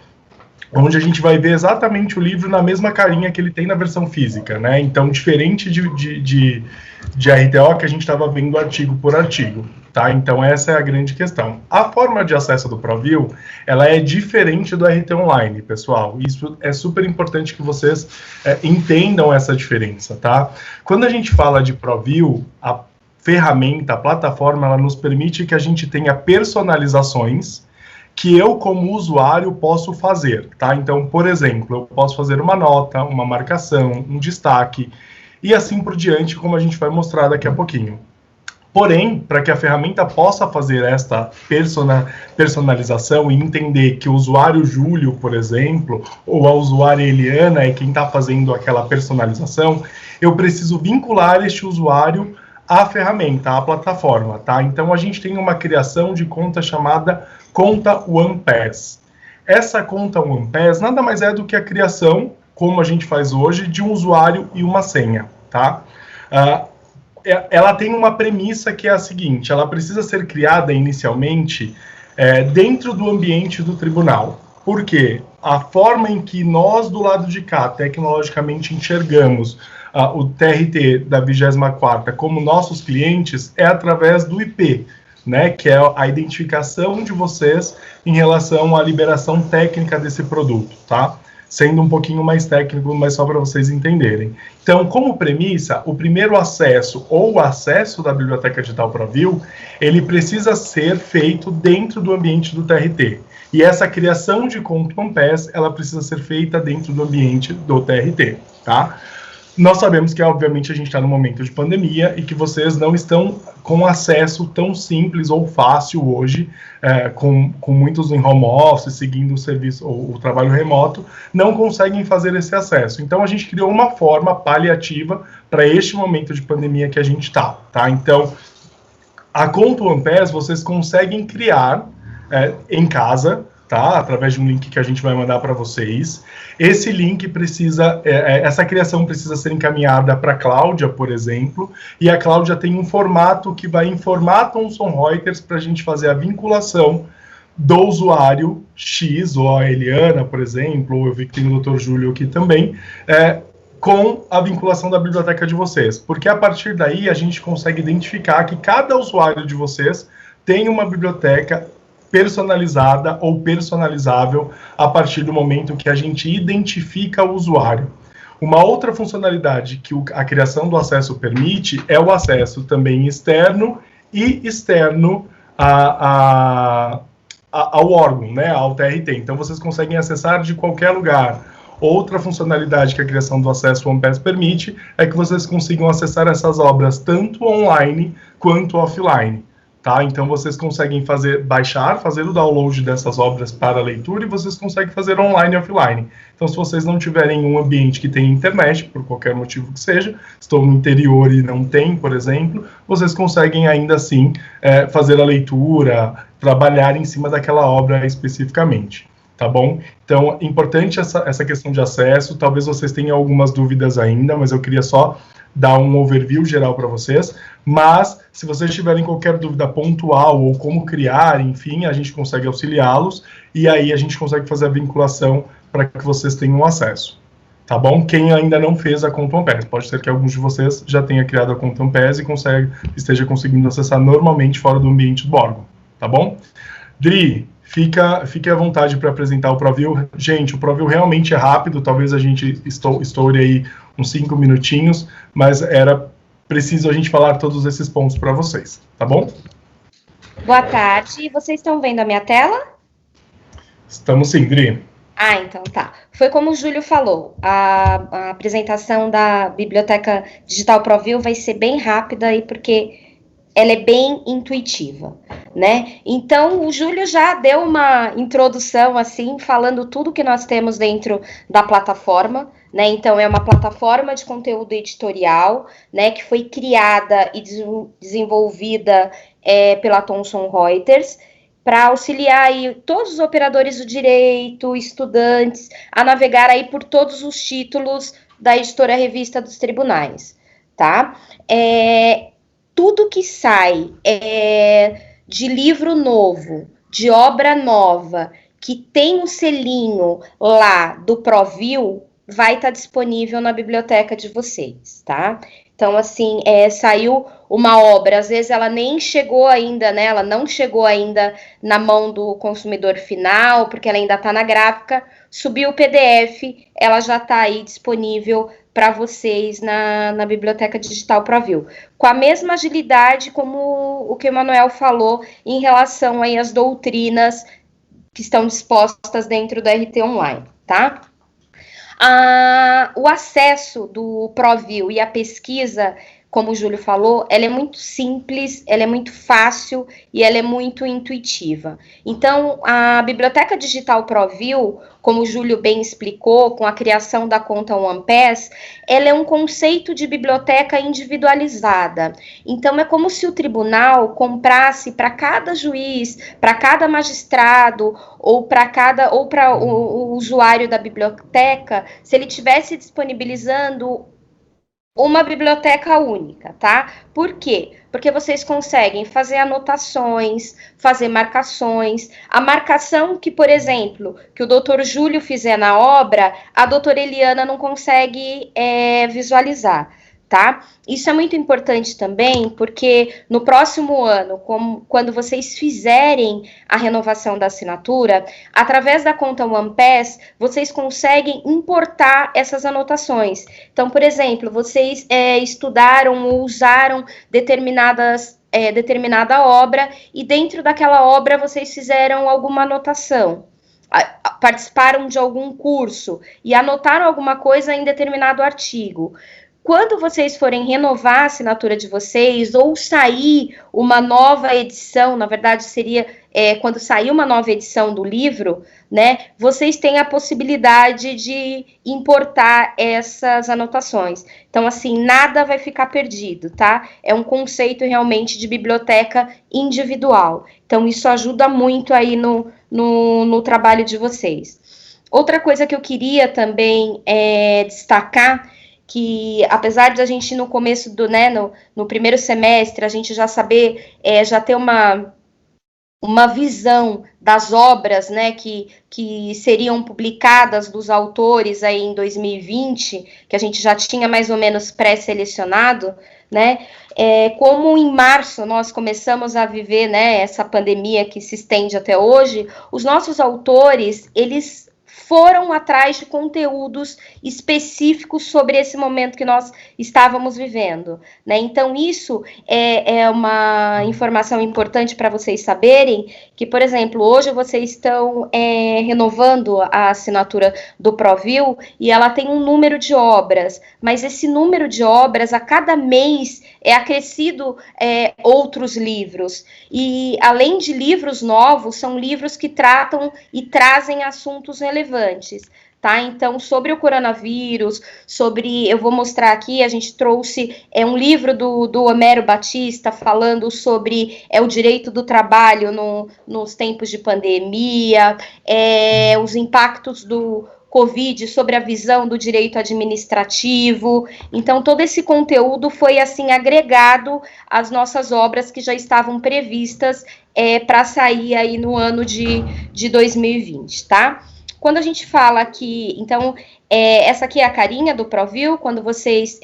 onde a gente vai ver exatamente o livro na mesma carinha que ele tem na versão física, né? Então, diferente de RTO, que a gente estava vendo artigo por artigo, tá? Então, essa é a grande questão. A forma de acesso do Provil, ela é diferente do RT Online, pessoal. Isso é super importante que vocês entendam essa diferença, tá? Quando a gente fala de Provil, a ferramenta, a plataforma, ela nos permite que a gente tenha personalizações que eu, como usuário, posso fazer, tá? Então, por exemplo, eu posso fazer uma nota, uma marcação, um destaque, e assim por diante, como a gente vai mostrar daqui a pouquinho. Porém, para que a ferramenta possa fazer esta personalização e entender que o usuário Júlio, por exemplo, ou a usuária Eliana é quem está fazendo aquela personalização, eu preciso vincular este usuário à ferramenta, à plataforma, tá? Então, a gente tem uma criação de conta chamada conta OnePass. Essa conta OnePass nada mais é do que a criação, como a gente faz hoje, de um usuário e uma senha, tá? Ela tem uma premissa que é a seguinte: ela precisa ser criada inicialmente dentro do ambiente do tribunal. Por quê? A forma em que nós, do lado de cá, tecnologicamente enxergamos o TRT da 24ª como nossos clientes é através do IP, né, que é a identificação de vocês em relação à liberação técnica desse produto, tá? Sendo um pouquinho mais técnico, mas só para vocês entenderem. Então, como premissa, o primeiro acesso ou o acesso da Biblioteca Digital ProView, ele precisa ser feito dentro do ambiente do TRT. E essa criação de conta OnePass, ela precisa ser feita dentro do ambiente do TRT, tá? Nós sabemos que, obviamente, a gente está num momento de pandemia e que vocês não estão com acesso tão simples ou fácil hoje, com muitos em home office, seguindo o serviço ou o trabalho remoto, não conseguem fazer esse acesso. Então, a gente criou uma forma paliativa para este momento de pandemia que a gente está, tá? Então, a conta OnePass vocês conseguem criar em casa, tá? Através de um link que a gente vai mandar para vocês. Esse link precisa, essa criação precisa ser encaminhada para a Cláudia, por exemplo, e a Cláudia tem um formato que vai informar Thomson Reuters para a gente fazer a vinculação do usuário X, ou a Eliana, por exemplo, ou eu vi que tem o Dr. Júlio aqui também, com a vinculação da biblioteca de vocês, porque a partir daí a gente consegue identificar que cada usuário de vocês tem uma biblioteca personalizada ou personalizável a partir do momento que a gente identifica o usuário. Uma outra funcionalidade que a criação do acesso permite é o acesso também externo e externo ao órgão, né, ao TRT. Então, vocês conseguem acessar de qualquer lugar. Outra funcionalidade que a criação do acesso OnePass permite é que vocês consigam acessar essas obras tanto online quanto offline. Tá? Então, vocês conseguem fazer o download dessas obras para leitura e vocês conseguem fazer online e offline. Então, se vocês não tiverem um ambiente que tenha internet, por qualquer motivo que seja, estou no interior e não tem, por exemplo, vocês conseguem ainda assim fazer a leitura, trabalhar em cima daquela obra especificamente. Tá bom? Então, importante essa questão de acesso. Talvez vocês tenham algumas dúvidas ainda, mas eu queria só dar um overview geral para vocês, mas se vocês tiverem qualquer dúvida pontual ou como criar, enfim, a gente consegue auxiliá-los e aí a gente consegue fazer a vinculação para que vocês tenham acesso, tá bom? Quem ainda não fez a conta OnePass, pode ser que alguns de vocês já tenham criado a conta OnePass e esteja conseguindo acessar normalmente fora do ambiente do órgão, tá bom? Dri, fique à vontade para apresentar o ProView. Gente, o ProView realmente é rápido, talvez a gente estoure aí uns 5 minutinhos, mas era preciso a gente falar todos esses pontos para vocês, tá bom? Boa tarde, vocês estão vendo a minha tela? Estamos sim, Dri. Ah, então tá. Foi como o Júlio falou, a apresentação da Biblioteca Digital ProView vai ser bem rápida aí, porque ela é bem intuitiva, né? Então, o Júlio já deu uma introdução, assim, falando tudo que nós temos dentro da plataforma, né? Então, é uma plataforma de conteúdo editorial, né? Que foi criada e desenvolvida pela Thomson Reuters, para auxiliar aí todos os operadores do direito, estudantes, a navegar aí por todos os títulos da editora Revista dos Tribunais, tá? Tudo que sai de livro novo, de obra nova, que tem um selinho lá do ProView, vai estar disponível na biblioteca de vocês, tá? Então, assim, saiu uma obra, às vezes ela nem chegou ainda, né? Ela não chegou ainda na mão do consumidor final, porque ela ainda está na gráfica, subiu o PDF, ela já está aí disponível para vocês na Biblioteca Digital ProView. Com a mesma agilidade como o que o Manuel falou em relação aí às doutrinas que estão dispostas dentro do RT Online, tá? O acesso do ProView e a pesquisa, como o Júlio falou, ela é muito simples, ela é muito fácil e ela é muito intuitiva. Então, a Biblioteca Digital ProView, como o Júlio bem explicou, com a criação da conta OnePass, ela é um conceito de biblioteca individualizada. Então, é como se o tribunal comprasse para cada juiz, para cada magistrado, ou para o usuário da biblioteca, se ele estivesse disponibilizando uma biblioteca única, tá? Por quê? Porque vocês conseguem fazer anotações, fazer marcações. A marcação que, por exemplo, que o doutor Júlio fizer na obra, a doutora Eliana não consegue visualizar, tá? Isso é muito importante também, porque no próximo ano, quando vocês fizerem a renovação da assinatura, através da conta OnePass, vocês conseguem importar essas anotações. Então, por exemplo, vocês estudaram ou usaram determinada obra e dentro daquela obra vocês fizeram alguma anotação. Participaram de algum curso e anotaram alguma coisa em determinado artigo. Quando vocês forem renovar a assinatura de vocês ou sair uma nova edição, na verdade seria quando sair uma nova edição do livro, né, vocês têm a possibilidade de importar essas anotações. Então, assim, nada vai ficar perdido, tá? É um conceito realmente de biblioteca individual. Então, isso ajuda muito aí no trabalho de vocês. Outra coisa que eu queria também destacar, que apesar de a gente no começo no primeiro semestre, a gente já saber, já ter uma visão das obras, né, que seriam publicadas dos autores aí em 2020, que a gente já tinha mais ou menos pré-selecionado, né, como em março nós começamos a viver, né, essa pandemia que se estende até hoje, os nossos autores, eles foram atrás de conteúdos específicos sobre esse momento que nós estávamos vivendo, né? Então, isso é uma informação importante para vocês saberem, que, por exemplo, hoje vocês estão renovando a assinatura do ProView e ela tem um número de obras, mas esse número de obras, a cada mês, é acrescido outros livros. E, além de livros novos, são livros que tratam e trazem assuntos relevantes. Tá? Então, sobre o coronavírus, eu vou mostrar aqui, a gente trouxe um livro do Homero Batista falando sobre o direito do trabalho nos tempos de pandemia, os impactos do Covid sobre a visão do direito administrativo. Então, todo esse conteúdo foi, assim, agregado às nossas obras que já estavam previstas para sair aí no ano de 2020, tá? Quando a gente fala aqui, então, essa aqui é a carinha do ProView, quando vocês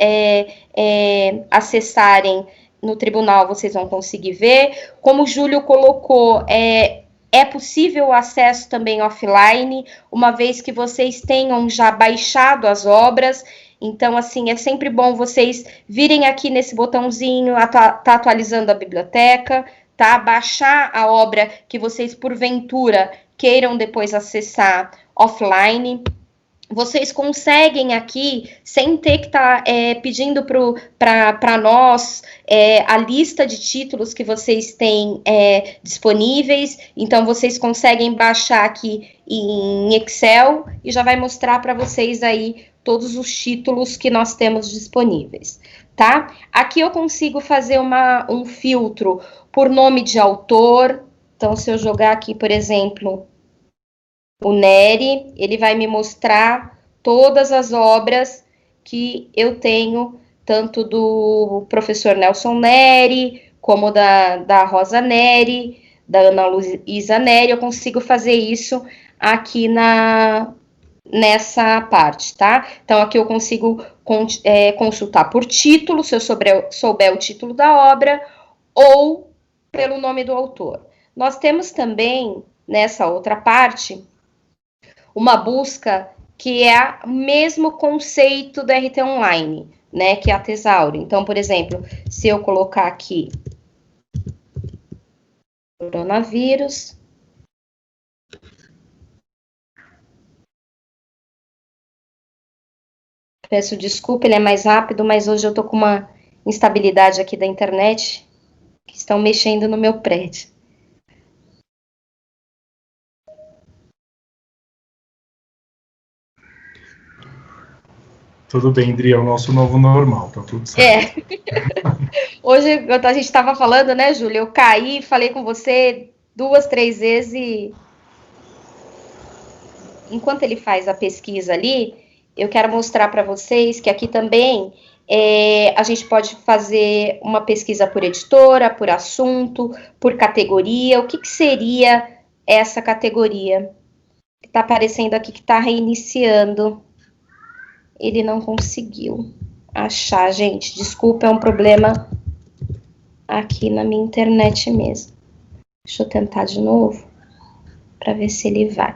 acessarem no tribunal, vocês vão conseguir ver. Como o Júlio colocou, é possível o acesso também offline, uma vez que vocês tenham já baixado as obras. Então, assim, é sempre bom vocês virem aqui nesse botãozinho, tá atualizando a biblioteca, tá? Baixar a obra que vocês, porventura, queiram depois acessar offline. Vocês conseguem aqui, sem ter que estar pedindo para nós a lista de títulos que vocês têm disponíveis. Então, vocês conseguem baixar aqui em Excel e já vai mostrar para vocês aí todos os títulos que nós temos disponíveis, tá? Aqui eu consigo fazer um filtro por nome de autor. Então, se eu jogar aqui, por exemplo, o Neri, ele vai me mostrar todas as obras que eu tenho, tanto do professor Nelson Neri, como da Rosa Neri, da Ana Luísa Neri. Eu consigo fazer isso aqui nessa parte, tá? Então, aqui eu consigo consultar por título, se eu souber o título da obra, ou pelo nome do autor. Nós temos também, nessa outra parte, uma busca que é o mesmo conceito do RT Online, né, que é a Tesauro. Então, por exemplo, se eu colocar aqui coronavírus, Peço desculpa, ele é mais rápido, mas hoje eu tô com uma instabilidade aqui da internet que estão mexendo no meu prédio. Tudo bem, Dri, é o nosso novo normal, tá tudo certo. Hoje a gente estava falando, né, Júlia? Eu caí, falei com você 2, 3 vezes e enquanto ele faz a pesquisa ali, eu quero mostrar para vocês que aqui também a gente pode fazer uma pesquisa por editora, por assunto, por categoria. O que seria essa categoria? Está aparecendo aqui que está reiniciando. Ele não conseguiu achar, gente. Desculpa, é um problema aqui na minha internet mesmo. Deixa eu tentar de novo para ver se ele vai.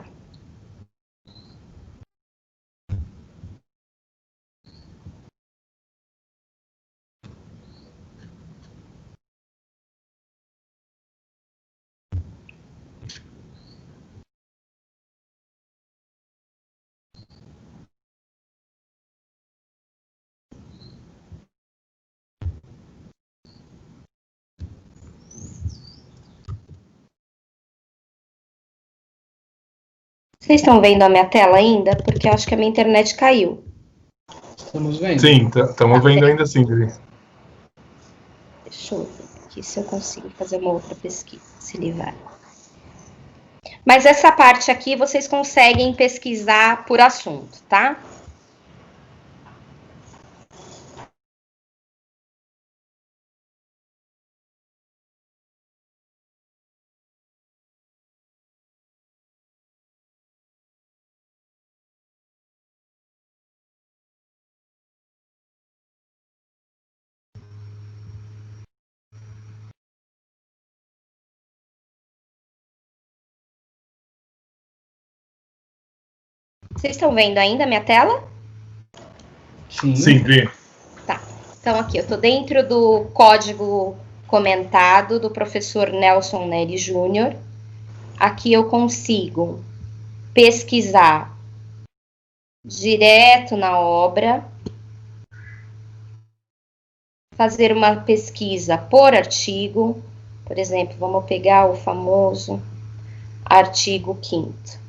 Vocês estão vendo a minha tela ainda? Porque eu acho que a minha internet caiu. Estamos vendo? Sim, estamos vendo ainda sim, Dri. Deixa eu ver aqui se eu consigo fazer uma outra pesquisa, se ele vai. Mas essa parte aqui vocês conseguem pesquisar por assunto, tá? Vocês estão vendo ainda a minha tela? Sim, Dri. Tá. Então aqui, eu estou dentro do código comentado do professor Nelson Neri Júnior. Aqui eu consigo pesquisar direto na obra, fazer uma pesquisa por artigo. Por exemplo, vamos pegar o famoso artigo 5º.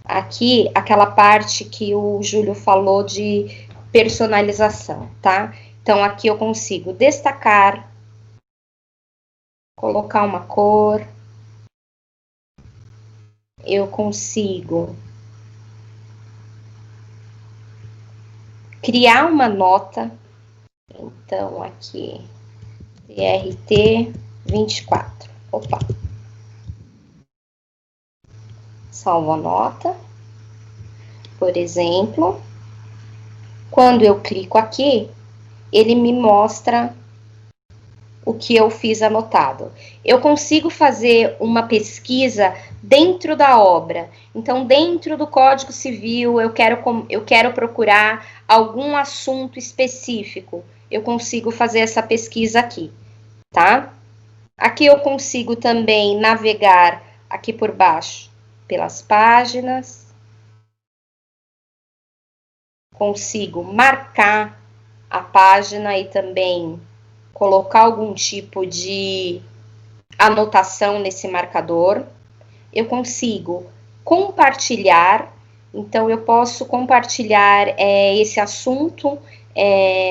Aqui, aquela parte que o Júlio falou de personalização, tá? Então, aqui eu consigo destacar, colocar uma cor, eu consigo criar uma nota. Então, aqui, TRT 24. Opa! Salvo a nota. Por exemplo, quando eu clico aqui, ele me mostra o que eu fiz anotado. Eu consigo fazer uma pesquisa dentro da obra. Então, dentro do Código Civil, eu quero procurar algum assunto específico. Eu consigo fazer essa pesquisa aqui, tá? Aqui eu consigo também navegar aqui por baixo pelas páginas. Consigo marcar a página e também colocar algum tipo de anotação nesse marcador. Eu consigo compartilhar, então eu posso compartilhar esse assunto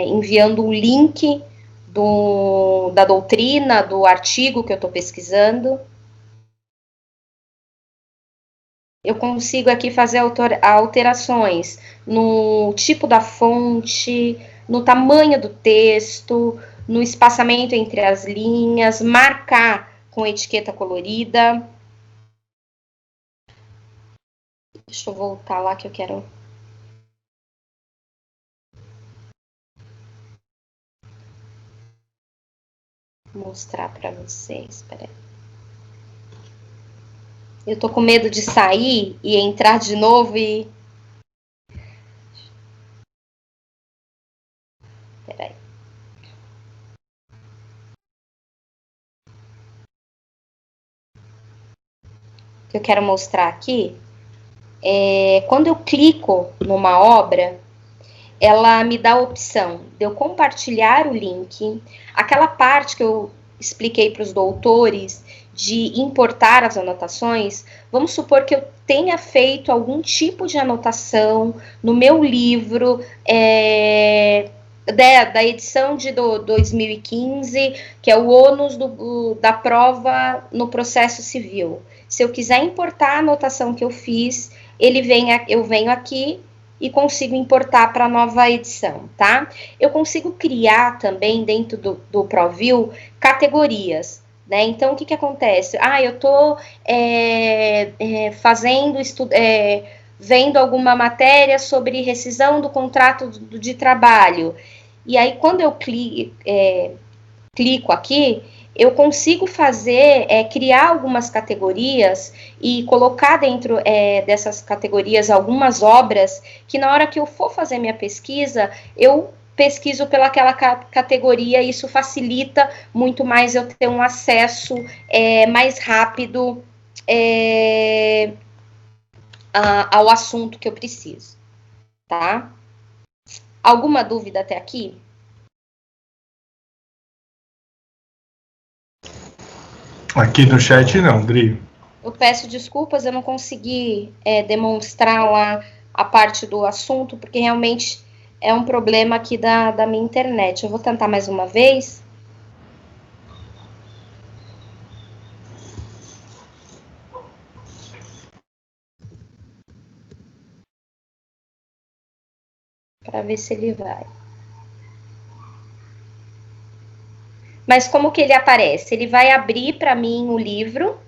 enviando um link da doutrina, do artigo que eu estou pesquisando. Eu consigo aqui fazer alterações no tipo da fonte, no tamanho do texto, no espaçamento entre as linhas, marcar com etiqueta colorida. Deixa eu voltar lá que eu quero... mostrar para vocês, peraí. Eu tô com medo de sair e entrar de novo e... Peraí. O que eu quero mostrar aqui quando eu clico numa obra, ela me dá a opção de eu compartilhar o link, aquela parte que eu expliquei para os doutores de importar as anotações. Vamos supor que eu tenha feito algum tipo de anotação no meu livro da edição de 2015, que é o ônus da prova no processo civil. Se eu quiser importar a anotação que eu fiz, eu venho aqui e consigo importar para a nova edição, tá? Eu consigo criar também dentro do ProView categorias, né? Então, o que acontece? Eu estou vendo alguma matéria sobre rescisão do contrato de trabalho. E aí, quando eu clico aqui, eu consigo criar algumas categorias e colocar dentro dessas categorias algumas obras que na hora que eu for fazer minha pesquisa, eu pesquiso pelaquela categoria, e isso facilita muito mais eu ter um acesso mais rápido ao assunto que eu preciso, tá? Alguma dúvida até aqui? Aqui no chat não, Dri. Eu peço desculpas, eu não consegui demonstrar lá a parte do assunto, porque realmente é um problema aqui da minha internet. Eu vou tentar mais uma vez. Para ver se ele vai. Mas como que ele aparece? Ele vai abrir para mim o livro.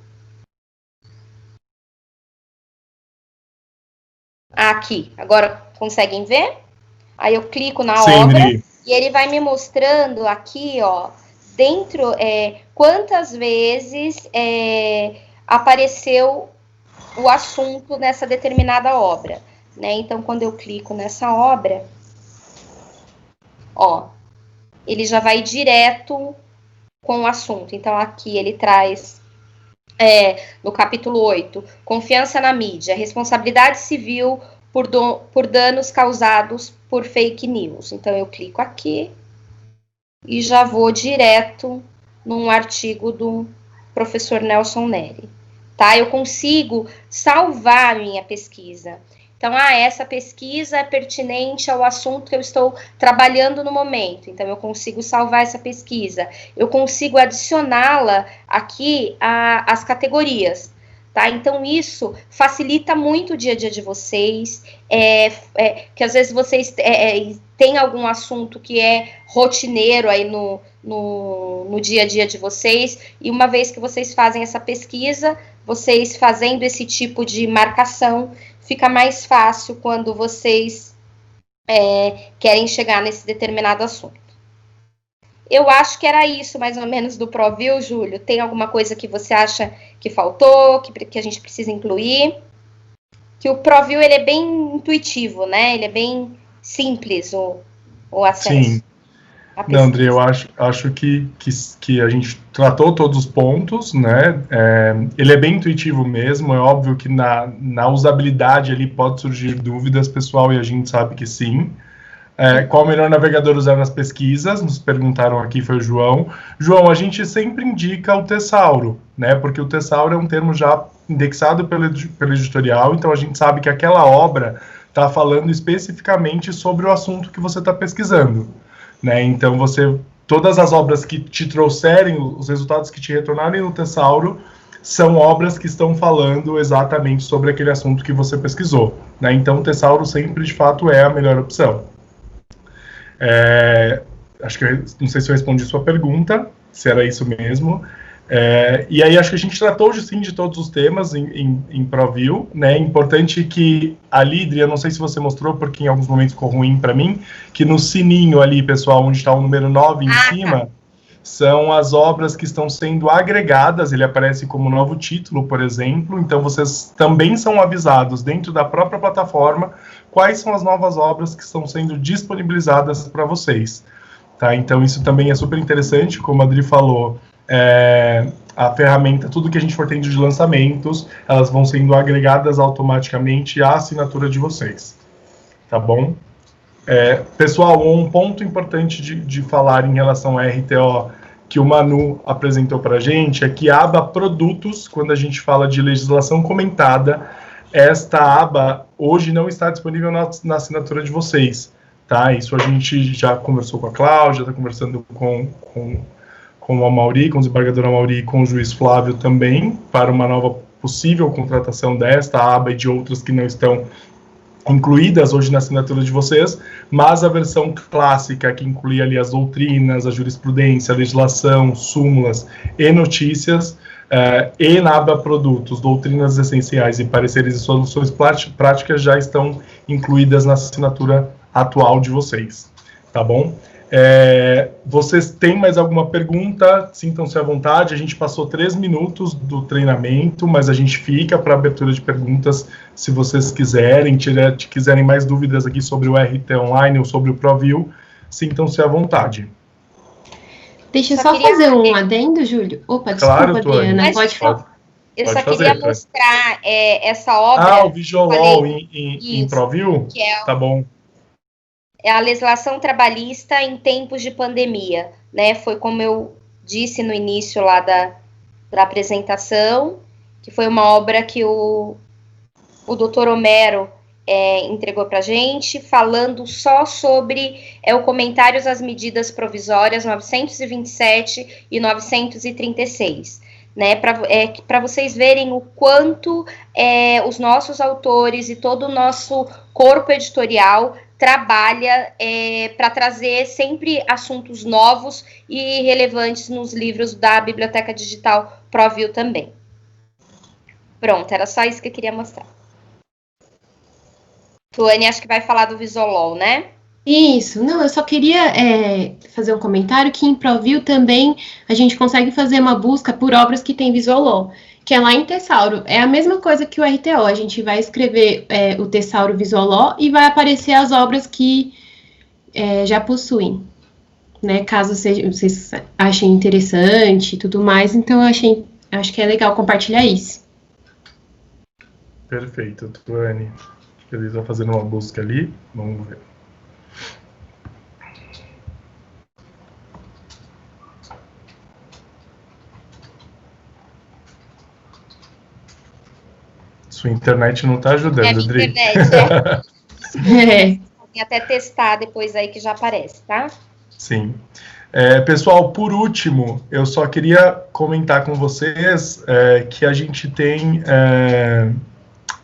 Aqui, agora conseguem ver? Aí eu clico na obra e ele vai me mostrando aqui, ó, dentro, quantas vezes apareceu o assunto nessa determinada obra, né? Então, quando eu clico nessa obra, ó, ele já vai direto com o assunto. Então, aqui ele traz, no capítulo 8, confiança na mídia, responsabilidade civil por danos causados por fake news. Então, eu clico aqui e já vou direto num artigo do professor Nelson Neri, tá? Eu consigo salvar a minha pesquisa. Então, essa pesquisa é pertinente ao assunto que eu estou trabalhando no momento. Então, eu consigo salvar essa pesquisa. Eu consigo adicioná-la aqui às categorias, tá? Então, isso facilita muito o dia a dia de vocês, que às vezes vocês têm algum assunto que é rotineiro aí no dia a dia de vocês, e uma vez que vocês fazem essa pesquisa, vocês fazendo esse tipo de marcação, fica mais fácil quando vocês querem chegar nesse determinado assunto. Eu acho que era isso, mais ou menos, do ProView, Júlio. Tem alguma coisa que você acha que faltou, que a gente precisa incluir? Que o ProView, ele é bem intuitivo, né? Ele é bem simples, o acesso. Sim. Não, André, eu acho que a gente tratou todos os pontos, né? Ele é bem intuitivo mesmo, é óbvio que na usabilidade ali pode surgir dúvidas, pessoal, e a gente sabe que sim. Qual o melhor navegador usar nas pesquisas? Nos perguntaram aqui, foi o João. João, a gente sempre indica o Tesauro, né? Porque o Tesauro é um termo já indexado pelo editorial, então a gente sabe que aquela obra está falando especificamente sobre o assunto que você está pesquisando, né? Então, todas as obras que te trouxerem, os resultados que te retornarem no Tesauro, são obras que estão falando exatamente sobre aquele assunto que você pesquisou, né? Então, o Tesauro sempre, de fato, é a melhor opção. Acho que não sei se eu respondi sua pergunta, se era isso mesmo. E aí acho que a gente tratou sim de todos os temas em ProView, né? É importante que ali, Adri, não sei se você mostrou, porque em alguns momentos ficou ruim para mim, que no sininho ali, pessoal, onde está o número 9 em cima, são as obras que estão sendo agregadas, ele aparece como novo título, por exemplo, então vocês também são avisados dentro da própria plataforma quais são as novas obras que estão sendo disponibilizadas para vocês, tá? Então isso também é super interessante, como a Adri falou, a ferramenta, tudo que a gente for tendo de lançamentos, elas vão sendo agregadas automaticamente à assinatura de vocês, tá bom? Pessoal, um ponto importante de falar em relação à RTO que o Manu apresentou para a gente é que a aba Produtos, quando a gente fala de legislação comentada, esta aba hoje não está disponível na assinatura de vocês, tá? Isso a gente já conversou com a Cláudia, está conversando com o Amauri, com o desembargador Amauri e com o juiz Flávio também, para uma nova possível contratação desta aba e de outras que não estão incluídas hoje na assinatura de vocês, mas a versão clássica, que inclui ali as doutrinas, a jurisprudência, a legislação, súmulas e notícias, e na aba produtos, doutrinas essenciais e pareceres e soluções práticas já estão incluídas na assinatura atual de vocês, tá bom? Vocês têm mais alguma pergunta? Sintam-se à vontade. A gente passou 3 minutos do treinamento, mas a gente fica para abertura de perguntas se vocês quiserem mais dúvidas aqui sobre o RT Online ou sobre o ProView, sintam-se à vontade. Deixa eu só fazer um adendo, Júlio. Opa, claro, desculpa, Diana, pode falar. Eu só queria mostrar essa obra. Ah, o Visual Law em ProView? Tá bom. É a legislação trabalhista em tempos de pandemia, né? Foi como eu disse no início lá da apresentação, que foi uma obra que o doutor Homero entregou para a gente, falando só sobre o comentários às medidas provisórias 927 e 936. Né, para vocês verem o quanto os nossos autores e todo o nosso corpo editorial trabalha para trazer sempre assuntos novos e relevantes nos livros da Biblioteca Digital ProView também. Pronto, era só isso que eu queria mostrar. Tuane, acho que vai falar do Visual Law, né? Isso, não, eu só queria fazer um comentário que em ProView também a gente consegue fazer uma busca por obras que tem Visual Law, que é lá em Tesauro. É a mesma coisa que o RTO, a gente vai escrever o Tesauro Visual Law e vai aparecer as obras que já possuem, né, caso vocês achem interessante e tudo mais, então acho que é legal compartilhar isso. Perfeito, Tuane. Eles vão fazendo uma busca ali, vamos ver. Sua internet não está ajudando, Adri. Tem até testar depois aí que já aparece, tá? Sim. Pessoal, por último, eu só queria comentar com vocês que a gente tem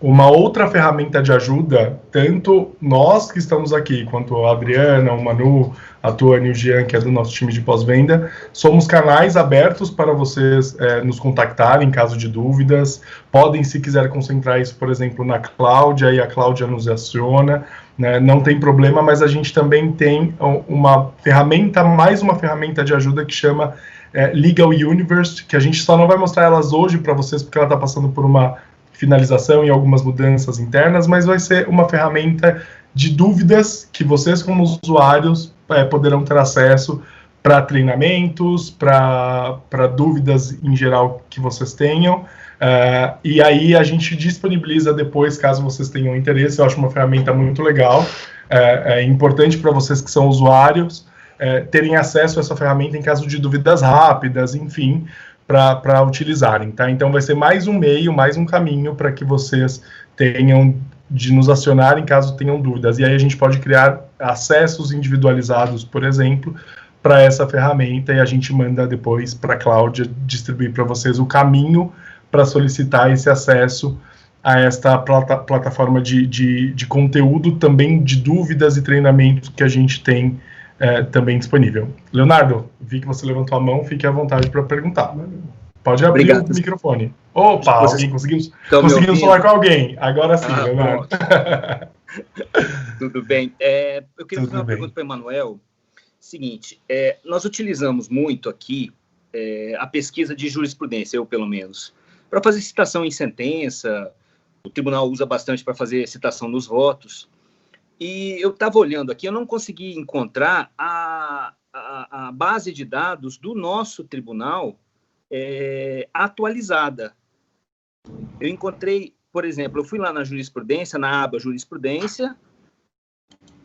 uma outra ferramenta de ajuda, tanto nós que estamos aqui, quanto a Adriana, o Manu, a Tuane e o Jean, que é do nosso time de pós-venda, somos canais abertos para vocês nos contactarem em caso de dúvidas. Podem, se quiser, concentrar isso, por exemplo, na Cláudia, e a Cláudia nos aciona, né? Não tem problema, mas a gente também tem uma ferramenta, mais uma ferramenta de ajuda que chama Legal Universe, que a gente só não vai mostrar elas hoje para vocês, porque ela está passando por uma finalização e algumas mudanças internas, mas vai ser uma ferramenta de dúvidas que vocês, como usuários, poderão ter acesso para treinamentos, para dúvidas em geral que vocês tenham, e aí a gente disponibiliza depois, caso vocês tenham interesse. Eu acho uma ferramenta muito legal, é importante para vocês que são usuários terem acesso a essa ferramenta em caso de dúvidas rápidas, enfim, para utilizarem, tá? Então vai ser mais um meio, mais um caminho para que vocês tenham de nos acionar em caso tenham dúvidas. E aí a gente pode criar acessos individualizados, por exemplo, para essa ferramenta, e a gente manda depois para a Cláudia distribuir para vocês o caminho para solicitar esse acesso a esta plataforma de conteúdo, também de dúvidas e treinamentos que a gente tem também disponível. Leonardo, vi que você levantou a mão, fique à vontade para perguntar. Pode abrir o microfone. Opa, conseguimos falar com alguém. Agora sim, Leonardo. Tudo bem. Eu queria fazer uma pergunta para o Emanuel. Seguinte, nós utilizamos muito aqui a pesquisa de jurisprudência, eu pelo menos, para fazer citação em sentença. O tribunal usa bastante para fazer citação nos votos. E eu estava olhando aqui, eu não consegui encontrar a base de dados do nosso tribunal atualizada. Eu encontrei, por exemplo, eu fui lá na jurisprudência, na aba jurisprudência,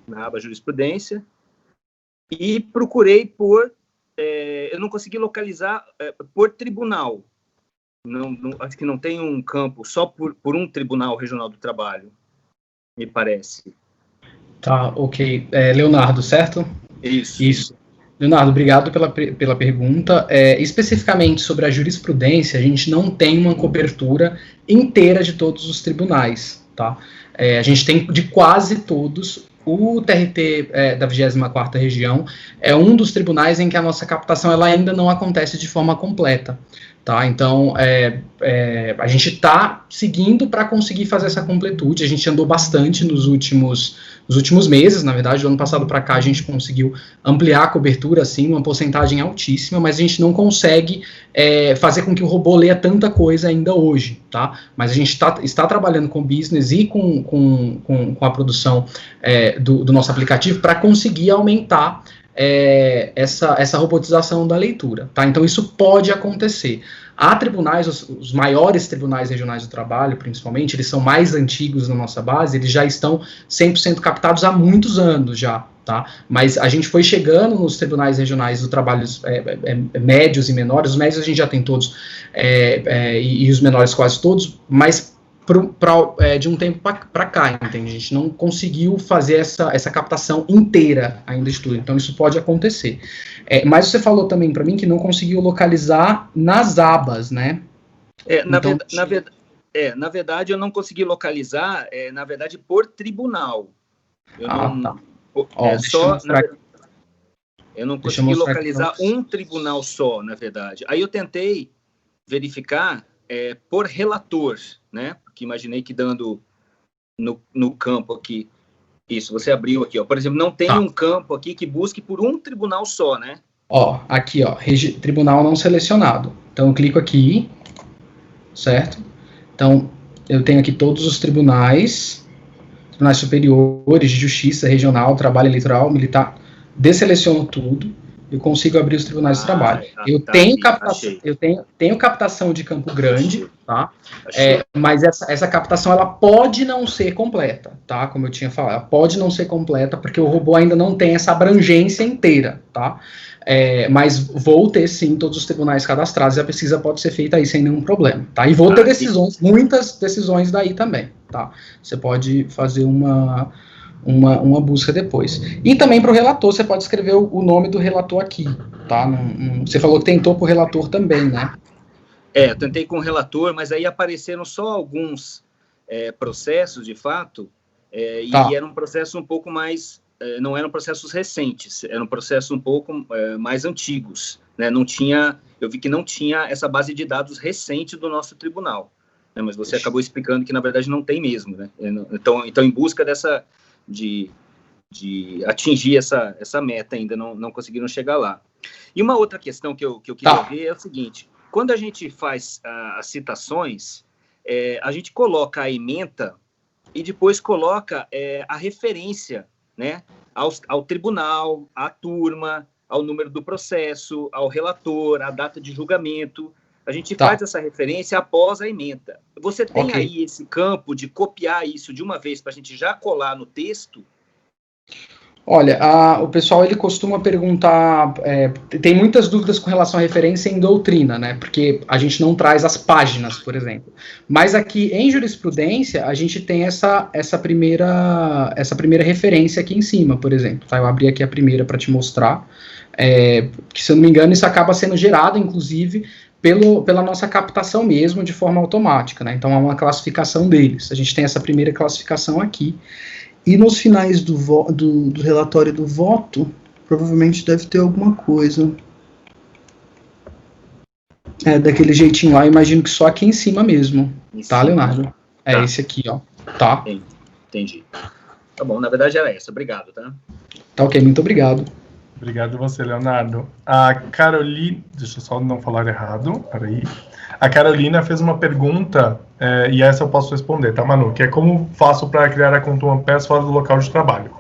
na aba jurisprudência, e procurei por, eu não consegui localizar por tribunal. Acho que não tem um campo só por um tribunal regional do trabalho, me parece. Tá, ok. Leonardo, certo? Isso. Leonardo, obrigado pela pergunta. Especificamente sobre a jurisprudência, a gente não tem uma cobertura inteira de todos os tribunais, tá? A gente tem de quase todos. O TRT da 24ª Região é um dos tribunais em que a nossa captação ela ainda não acontece de forma completa. Tá? Então, a gente está seguindo para conseguir fazer essa completude. A gente andou bastante nos últimos meses, na verdade, do ano passado para cá a gente conseguiu ampliar a cobertura, assim, uma porcentagem altíssima, mas a gente não consegue fazer com que o robô leia tanta coisa ainda hoje, tá? Mas a gente está trabalhando com business e com a produção do nosso aplicativo para conseguir aumentar essa robotização da leitura, tá? Então isso pode acontecer. Há tribunais, os maiores tribunais regionais do trabalho, principalmente, eles são mais antigos na nossa base, eles já estão 100% captados há muitos anos já, tá? Mas a gente foi chegando nos tribunais regionais do trabalho médios e menores, os médios a gente já tem todos, e os menores quase todos, mas de um tempo para cá, entende? A gente não conseguiu fazer essa captação inteira ainda de tudo, então isso pode acontecer. Mas você falou também para mim que não conseguiu localizar nas abas, né? Na verdade, eu não consegui localizar, na verdade, por tribunal. Eu não consegui localizar um tribunal só, na verdade. Aí eu tentei verificar por relator, né? Porque imaginei que dando no campo aqui, isso, você abriu aqui, ó. Por exemplo, não tem um campo aqui que busque por um tribunal só, né? Aqui, tribunal não selecionado. Então eu clico aqui, certo? Então eu tenho aqui todos os tribunais superiores, de justiça, regional, trabalho eleitoral, militar, desseleciono tudo. Eu consigo abrir os tribunais de trabalho. Eu tenho captação de Campo Grande, tá? Mas essa captação ela pode não ser completa, tá? Como eu tinha falado, ela pode não ser completa porque o robô ainda não tem essa abrangência inteira, tá? Mas vou ter sim todos os tribunais cadastrados e a pesquisa pode ser feita aí sem nenhum problema, tá? E vou ter muitas decisões daí também, tá? Você pode fazer uma busca depois. E também para o relator, você pode escrever o nome do relator aqui, tá? Você falou que tentou para o relator também, né? Eu tentei com o relator, mas aí apareceram só alguns processos, de fato, e eram processos um pouco mais, não eram processos recentes, eram processos um pouco mais antigos, né? Eu vi que não tinha essa base de dados recente do nosso tribunal, né? Mas você acabou explicando que, na verdade, não tem mesmo, né? Então em busca de atingir essa meta ainda, não conseguiram chegar lá. E uma outra questão que eu queria ver é o seguinte: quando a gente faz as citações, a gente coloca a ementa e depois coloca a referência, né, ao tribunal, à turma, ao número do processo, ao relator, à data de julgamento. A gente faz essa referência após a ementa. Você tem aí esse campo de copiar isso de uma vez para a gente já colar no texto? Olha, o pessoal ele costuma perguntar, tem muitas dúvidas com relação à referência em doutrina, né? Porque a gente não traz as páginas, por exemplo. Mas aqui em jurisprudência a gente tem essa primeira referência aqui em cima, por exemplo. Tá? Eu abri aqui a primeira para te mostrar. Que, se eu não me engano, isso acaba sendo gerado, inclusive, pela nossa captação mesmo, de forma automática, né? Então, há uma classificação deles. A gente tem essa primeira classificação aqui. E nos finais do relatório do voto, provavelmente deve ter alguma coisa. Daquele jeitinho lá, eu imagino que só aqui em cima mesmo. Tá, Leonardo? Esse aqui, ó. Tá. Entendi. Tá bom, na verdade era essa. Obrigado, tá? Tá ok, muito obrigado. Obrigado você, Leonardo. A Carolina, deixa eu só não falar errado, peraí. A Carolina fez uma pergunta, e essa eu posso responder, tá, Manu? Que é como faço para criar a conta OnePass fora do local de trabalho.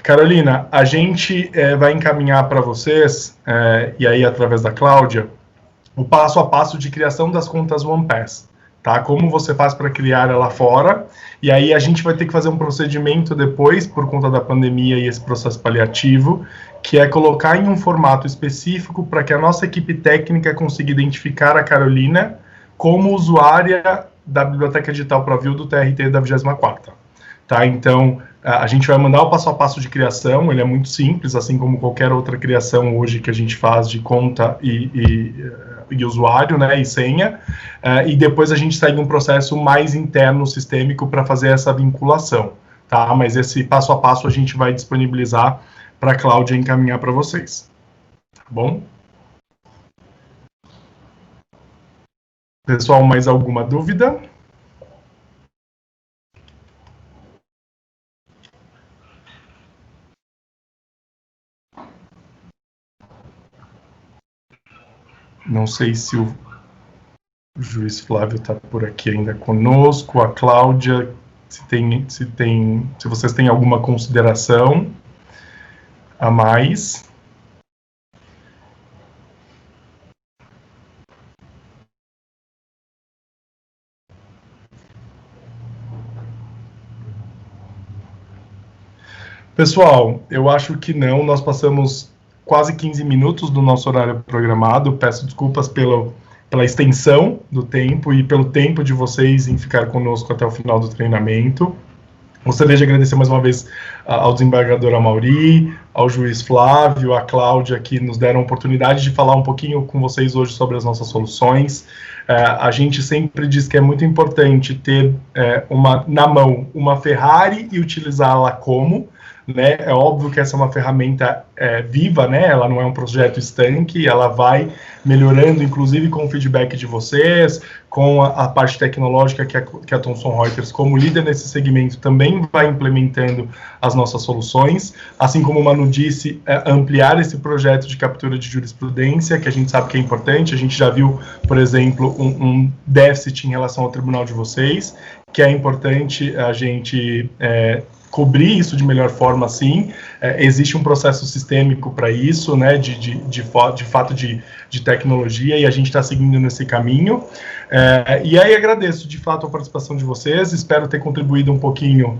Carolina, a gente vai encaminhar para vocês, e aí através da Cláudia, o passo a passo de criação das contas OnePass. tá? Como você faz para criar ela fora, e aí a gente vai ter que fazer um procedimento depois, por conta da pandemia e esse processo paliativo, que é colocar em um formato específico para que a nossa equipe técnica consiga identificar a Carolina como usuária da Biblioteca Digital ProView do TRT da 24ª. Tá? Então, a gente vai mandar o passo a passo de criação, ele é muito simples, assim como qualquer outra criação hoje que a gente faz de conta e usuário, né, e senha, e depois a gente segue um processo mais interno sistêmico para fazer essa vinculação, tá? Mas esse passo a passo a gente vai disponibilizar para a Cláudia encaminhar para vocês, tá bom? Pessoal, mais alguma dúvida? Não sei se o juiz Flávio está por aqui ainda conosco, a Cláudia, se vocês têm alguma consideração a mais. Pessoal, eu acho que não, nós passamos quase 15 minutos do nosso horário programado, peço desculpas pela extensão do tempo e pelo tempo de vocês em ficar conosco até o final do treinamento. Gostaria de agradecer mais uma vez ao desembargador Amaury, ao juiz Flávio, à Cláudia, que nos deram a oportunidade de falar um pouquinho com vocês hoje sobre as nossas soluções. A gente sempre diz que é muito importante ter na mão uma Ferrari e utilizá-la como, né? É óbvio que essa é uma ferramenta viva, né? Ela não é um projeto estanque, ela vai melhorando, inclusive com o feedback de vocês, com a parte tecnológica que a Thomson Reuters, como líder nesse segmento, também vai implementando as nossas soluções, assim como o Manu disse, ampliar esse projeto de captura de jurisprudência, que a gente sabe que é importante. A gente já viu, por exemplo, um déficit em relação ao tribunal de vocês, que é importante a gente cobrir isso de melhor forma, sim. Existe um processo sistêmico para isso, né, de fato de tecnologia, e a gente está seguindo nesse caminho. E aí agradeço, de fato, a participação de vocês, espero ter contribuído um pouquinho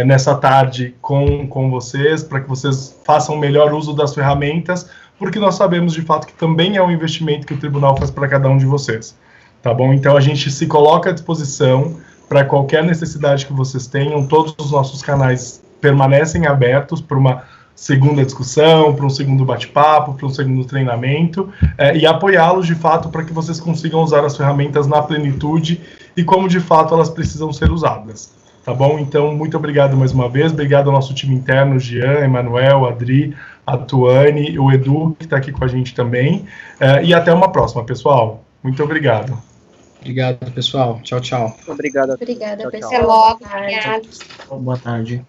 nessa tarde com vocês, para que vocês façam melhor uso das ferramentas, porque nós sabemos, de fato, que também é um investimento que o tribunal faz para cada um de vocês. Tá bom? Então, a gente se coloca à disposição para qualquer necessidade que vocês tenham. Todos os nossos canais permanecem abertos para uma segunda discussão, para um segundo bate-papo, para um segundo treinamento, e apoiá-los, de fato, para que vocês consigam usar as ferramentas na plenitude e como, de fato, elas precisam ser usadas. Tá bom? Então, muito obrigado mais uma vez. Obrigado ao nosso time interno, Jean, Emanuel, Adri, a Tuane, o Edu, que está aqui com a gente também. E até uma próxima, pessoal. Muito obrigado. Obrigado, pessoal. Tchau, tchau. Obrigado. Obrigada, Tchau, pessoal. tchau. Até logo. Obrigada. Boa tarde.